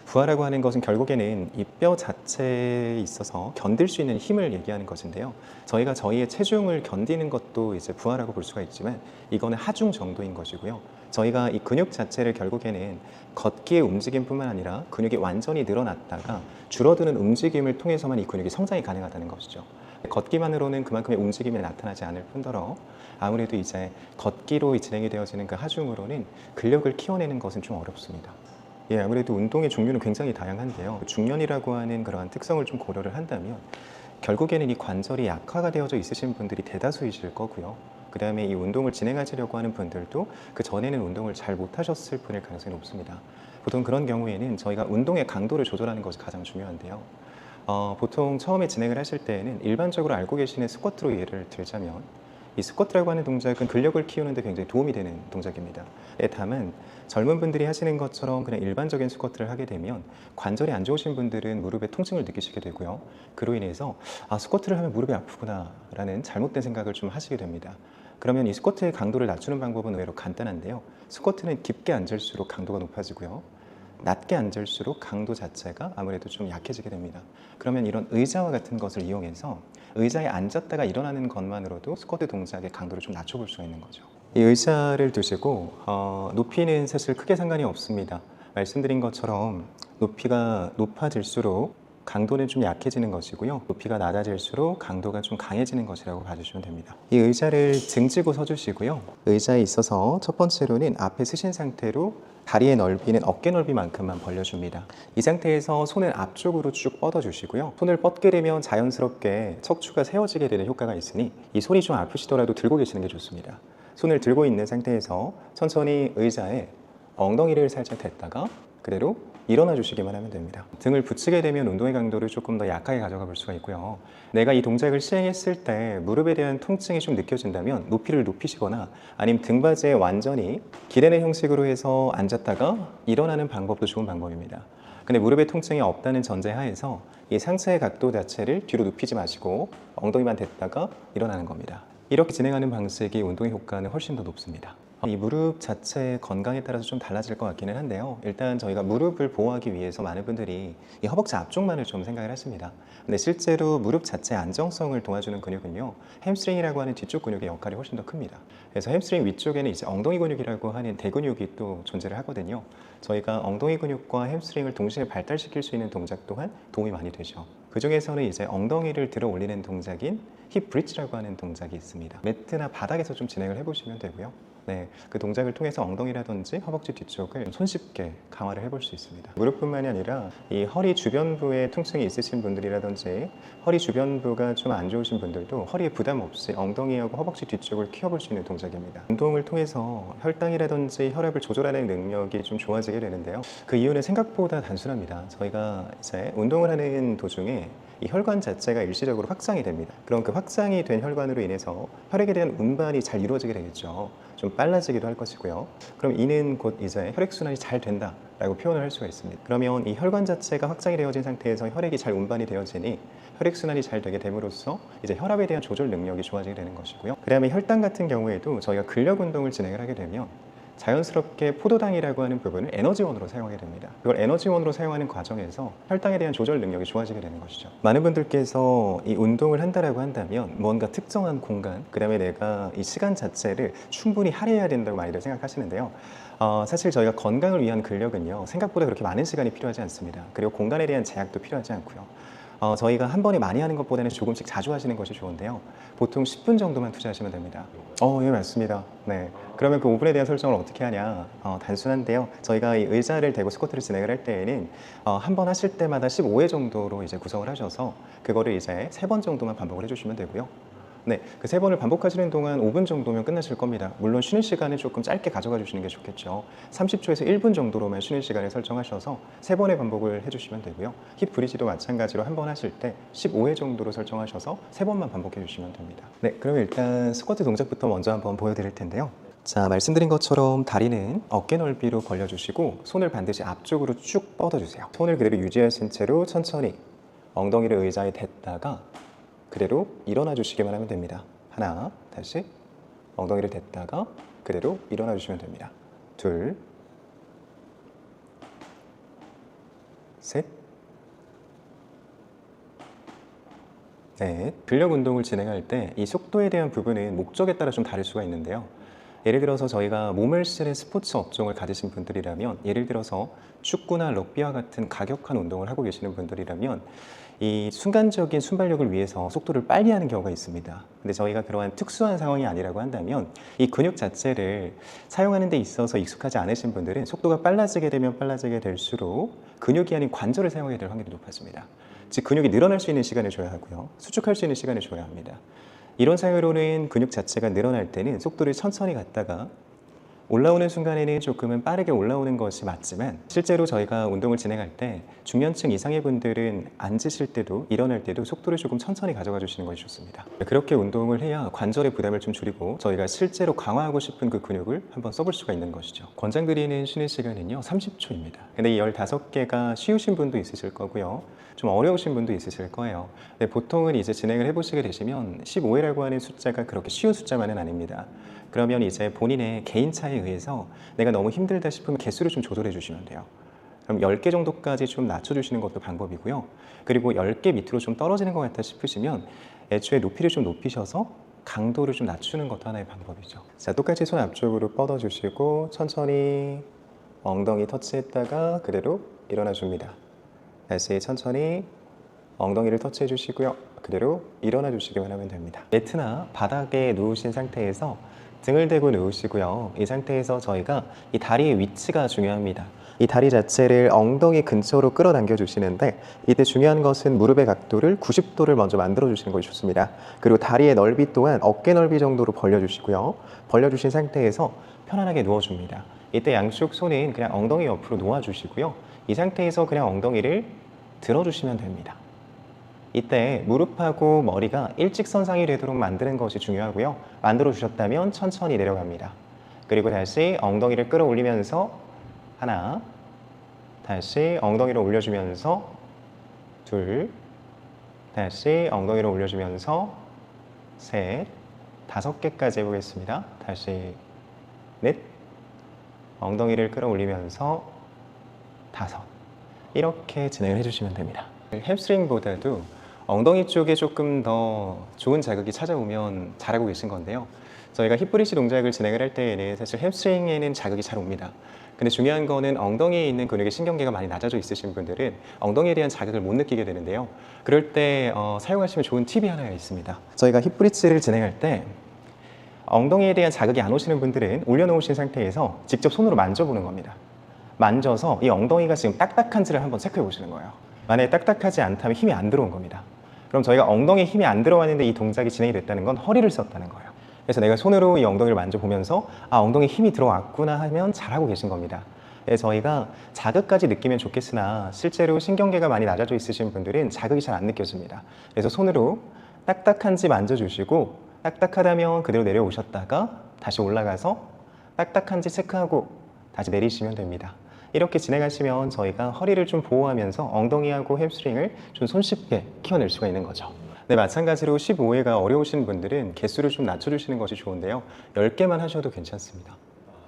부하라고 하는 것은 결국에는 이 뼈 자체에 있어서 견딜 수 있는 힘을 얘기하는 것인데요. 저희가 저희의 체중을 견디는 것도 이제 부하라고 볼 수가 있지만 이거는 하중 정도인 것이고요. 저희가 이 근육 자체를 결국에는 걷기의 움직임뿐만 아니라 근육이 완전히 늘어났다가 줄어드는 움직임을 통해서만 이 근육이 성장이 가능하다는 것이죠. 걷기만으로는 그만큼의 움직임이 나타나지 않을 뿐더러 아무래도 이제 걷기로 진행이 되어지는 그 하중으로는 근력을 키워내는 것은 좀 어렵습니다. 예, 아무래도 운동의 종류는 굉장히 다양한데요. 중년이라고 하는 그러한 특성을 좀 고려를 한다면 결국에는 이 관절이 약화가 되어져 있으신 분들이 대다수이실 거고요. 그 다음에 이 운동을 진행하시려고 하는 분들도 그 전에는 운동을 잘 못하셨을 분일 가능성이 높습니다. 보통 그런 경우에는 저희가 운동의 강도를 조절하는 것이 가장 중요한데요. 보통 처음에 진행을 하실 때에는 일반적으로 알고 계시는 스쿼트로 예를 들자면 이 스쿼트라고 하는 동작은 근력을 키우는 데 굉장히 도움이 되는 동작입니다. 다만 젊은 분들이 하시는 것처럼 그냥 일반적인 스쿼트를 하게 되면 관절이 안 좋으신 분들은 무릎에 통증을 느끼시게 되고요. 그로 인해서 스쿼트를 하면 무릎이 아프구나 라는 잘못된 생각을 좀 하시게 됩니다. 그러면 이 스쿼트의 강도를 낮추는 방법은 의외로 간단한데요. 스쿼트는 깊게 앉을수록 강도가 높아지고요. 낮게 앉을수록 강도 자체가 아무래도 좀 약해지게 됩니다. 그러면 이런 의자와 같은 것을 이용해서 의자에 앉았다가 일어나는 것만으로도 스쿼트 동작의 강도를 좀 낮춰볼 수가 있는 거죠. 이 의자를 두시고 높이는 사실 크게 상관이 없습니다. 말씀드린 것처럼 높이가 높아질수록 강도는 좀 약해지는 것이고요. 높이가 낮아질수록 강도가 좀 강해지는 것이라고 봐주시면 됩니다. 이 의자를 등지고 서주시고요. 의자에 있어서 첫 번째로는 앞에 쓰신 상태로 다리의 넓이는 어깨 넓이만큼만 벌려줍니다. 이 상태에서 손을 앞쪽으로 쭉 뻗어주시고요. 손을 뻗게 되면 자연스럽게 척추가 세워지게 되는 효과가 있으니 이 손이 좀 아프시더라도 들고 계시는 게 좋습니다. 손을 들고 있는 상태에서 천천히 의자에 엉덩이를 살짝 댔다가 그대로 일어나 주시기만 하면 됩니다. 등을 붙이게 되면 운동의 강도를 조금 더 약하게 가져가 볼 수가 있고요. 내가 이 동작을 시행했을 때 무릎에 대한 통증이 좀 느껴진다면 높이를 높이시거나 아니면 등받이에 완전히 기대는 형식으로 해서 앉았다가 일어나는 방법도 좋은 방법입니다. 근데 무릎에 통증이 없다는 전제하에서 이 상체의 각도 자체를 뒤로 눕히지 마시고 엉덩이만 댔다가 일어나는 겁니다. 이렇게 진행하는 방식이 운동의 효과는 훨씬 더 높습니다. 이 무릎 자체의 건강에 따라서 좀 달라질 것 같기는 한데요. 일단 저희가 무릎을 보호하기 위해서 많은 분들이 이 허벅지 앞쪽만을 좀 생각을 하십니다. 근데 실제로 무릎 자체의 안정성을 도와주는 근육은요, 햄스트링이라고 하는 뒤쪽 근육의 역할이 훨씬 더 큽니다. 그래서 햄스트링 위쪽에는 이제 엉덩이 근육이라고 하는 대근육이 또 존재를 하거든요. 저희가 엉덩이 근육과 햄스트링을 동시에 발달시킬 수 있는 동작 또한 도움이 많이 되죠. 그 중에서는 이제 ong덩이를 들어 올리는 동작인 힙 브릿지라고 하는 동작이 있습니다. 매트나 바닥에서 좀 진행을 해보시면 되고요. 네, 그 동작을 통해서 엉덩이라든지 허벅지 뒤쪽을 손쉽게 강화를 해볼 수 있습니다. 무릎뿐만이 아니라 이 허리 주변부에 통증이 있으신 분들이라든지 허리 주변부가 좀 안 좋으신 분들도 허리에 부담 없이 엉덩이하고 허벅지 뒤쪽을 키워볼 수 있는 동작입니다. 운동을 통해서 혈당이라든지 혈압을 조절하는 능력이 좀 좋아지게 되는데요. 그 이유는 생각보다 단순합니다. 저희가 이제 운동을 하는 도중에 이 혈관 자체가 일시적으로 확장이 됩니다. 그럼 그 확장이 된 혈관으로 인해서 혈액에 대한 운반이 잘 이루어지게 되겠죠. 좀 빨라지기도 할 것이고요. 그럼 이는 곧 이제 혈액순환이 잘 된다라고 표현을 할 수가 있습니다. 그러면 이 혈관 자체가 확장이 되어진 상태에서 혈액이 잘 운반이 되어지니 혈액순환이 잘 되게 됨으로써 이제 혈압에 대한 조절 능력이 좋아지게 되는 것이고요. 그 다음에 혈당 같은 경우에도 저희가 근력 운동을 진행을 하게 되면 자연스럽게 포도당이라고 하는 부분을 에너지원으로 사용하게 됩니다. 그걸 에너지원으로 사용하는 과정에서 혈당에 대한 조절 능력이 좋아지게 되는 것이죠. 많은 분들께서 이 운동을 한다라고 한다면 뭔가 특정한 공간, 그 다음에 내가 이 시간 자체를 충분히 할애해야 된다고 많이들 생각하시는데요. 사실 저희가 건강을 위한 근력은요, 생각보다 그렇게 많은 시간이 필요하지 않습니다. 그리고 공간에 대한 제약도 필요하지 않고요. 저희가 한 번에 많이 하는 것보다는 조금씩 자주 하시는 것이 좋은데요. 보통 10분 정도만 투자하시면 됩니다. 예, 맞습니다. 네. 그러면 그 5분에 대한 설정을 어떻게 하냐? 단순한데요. 저희가 이 의자를 대고 스쿼트를 진행을 할 때에는 한 번 하실 때마다 15회 정도로 이제 구성을 하셔서 그거를 이제 3번 정도만 반복을 해주시면 되고요. 네, 그 3번을 반복하시는 동안 5분 정도면 끝나실 겁니다. 물론 쉬는 시간을 조금 짧게 가져가 주시는 게 좋겠죠. 30초에서 1분 정도로만 쉬는 시간을 설정하셔서 3번의 반복을 해주시면 되고요. 힙 브리지도 마찬가지로 한 번 하실 때 15회 정도로 설정하셔서 3번만 반복해 주시면 됩니다. 네, 그럼 일단 스쿼트 동작부터 먼저 한번 보여드릴 텐데요. 자, 말씀드린 것처럼 다리는 어깨 넓이로 벌려주시고 손을 반드시 앞쪽으로 쭉 뻗어주세요. 손을 그대로 유지하신 채로 천천히 엉덩이를 의자에 댔다가 그대로 일어나 주시기만 하면 됩니다. 하나, 다시 엉덩이를 댔다가 그대로 일어나 주시면 됩니다. 둘, 셋, 넷. 근력 운동을 진행할 때 이 속도에 대한 부분은 목적에 따라 좀 다를 수가 있는데요. 예를 들어서 저희가 몸을 쓰는 스포츠 업종을 가지신 분들이라면, 예를 들어서 축구나 럭비와 같은 가격한 운동을 하고 계시는 분들이라면 이 순간적인 순발력을 위해서 속도를 빨리 하는 경우가 있습니다. 근데 저희가 그러한 특수한 상황이 아니라고 한다면 이 근육 자체를 사용하는 데 있어서 익숙하지 않으신 분들은 속도가 빨라지게 되면 빨라지게 될수록 근육이 아닌 관절을 사용하게 될 확률이 높아집니다. 즉 근육이 늘어날 수 있는 시간을 줘야 하고요. 수축할 수 있는 시간을 줘야 합니다. 이런 사유로는 근육 자체가 늘어날 때는 속도를 천천히 갔다가 올라오는 순간에는 조금은 빠르게 올라오는 것이 맞지만, 실제로 저희가 운동을 진행할 때 중년층 이상의 분들은 앉으실 때도 일어날 때도 속도를 조금 천천히 가져가 주시는 것이 좋습니다. 그렇게 운동을 해야 관절의 부담을 좀 줄이고 저희가 실제로 강화하고 싶은 그 근육을 한번 써볼 수가 있는 것이죠. 권장드리는 쉬는 시간은요 30초입니다. 근데 이 15개가 쉬우신 분도 있으실 거고요, 좀 어려우신 분도 있으실 거예요. 근데 보통은 이제 진행을 해보시게 되시면 15회라고 하는 숫자가 그렇게 쉬운 숫자만은 아닙니다. 그러면 이제 본인의 개인 차에 의해서 내가 너무 힘들다 싶으면 개수를 좀 조절해 주시면 돼요. 그럼 10개 정도까지 좀 낮춰주시는 것도 방법이고요. 그리고 10개 밑으로 좀 떨어지는 것 같다 싶으시면 애초에 높이를 좀 높이셔서 강도를 좀 낮추는 것도 하나의 방법이죠. 자, 똑같이 손 앞쪽으로 뻗어주시고 천천히 엉덩이 터치했다가 그대로 일어나 줍니다. 다시 천천히 엉덩이를 터치해 주시고요. 그대로 일어나 주시기만 하면 됩니다. 매트나 바닥에 누우신 상태에서 등을 대고 누우시고요. 이 상태에서 저희가 이 다리의 위치가 중요합니다. 이 다리 자체를 엉덩이 근처로 끌어당겨 주시는데, 이때 중요한 것은 무릎의 각도를 90도를 먼저 만들어 주시는 것이 좋습니다. 그리고 다리의 넓이 또한 어깨 넓이 정도로 벌려 주시고요. 벌려 주신 상태에서 편안하게 누워 줍니다. 이때 양쪽 손은 그냥 엉덩이 옆으로 놓아 주시고요. 이 상태에서 그냥 엉덩이를 들어 주시면 됩니다. 이때 무릎하고 머리가 일직선상이 되도록 만드는 것이 중요하고요. 만들어 주셨다면 천천히 내려갑니다. 그리고 다시 엉덩이를 끌어올리면서 하나, 다시 엉덩이를 올려주면서 둘, 다시 엉덩이를 올려주면서 셋, 5개까지 해보겠습니다. 다시 넷, 엉덩이를 끌어올리면서 5, 이렇게 진행을 해주시면 됩니다. 햄스트링보다도 엉덩이 쪽에 조금 더 좋은 자극이 찾아오면 잘하고 계신 건데요. 저희가 힙브리지 동작을 진행을 할 때에는 사실 햄스트링에는 자극이 잘 옵니다. 근데 중요한 거는 엉덩이에 있는 근육의 신경계가 많이 낮아져 있으신 분들은 엉덩이에 대한 자극을 못 느끼게 되는데요. 그럴 때 사용하시면 좋은 팁이 하나가 있습니다. 저희가 힙브리지를 진행할 때 엉덩이에 대한 자극이 안 오시는 분들은 올려놓으신 상태에서 직접 손으로 만져보는 겁니다. 만져서 이 엉덩이가 지금 딱딱한지를 한번 체크해 보시는 거예요. 만약에 딱딱하지 않다면 힘이 안 들어온 겁니다. 그럼 저희가 엉덩이에 힘이 안 들어왔는데 이 동작이 진행이 됐다는 건 허리를 썼다는 거예요. 그래서 내가 손으로 이 엉덩이를 만져보면서 엉덩이에 힘이 들어왔구나 하면 잘하고 계신 겁니다. 그래서 저희가 자극까지 느끼면 좋겠으나 실제로 신경계가 많이 낮아져 있으신 분들은 자극이 잘 안 느껴집니다. 그래서 손으로 딱딱한지 만져주시고 딱딱하다면 그대로 내려오셨다가 다시 올라가서 딱딱한지 체크하고 다시 내리시면 됩니다. 이렇게 진행하시면 저희가 허리를 좀 보호하면서 엉덩이하고 햄스트링을 좀 손쉽게 키워낼 수가 있는 거죠. 네, 마찬가지로 15회가 어려우신 분들은 개수를 좀 낮춰주시는 것이 좋은데요. 10개만 하셔도 괜찮습니다.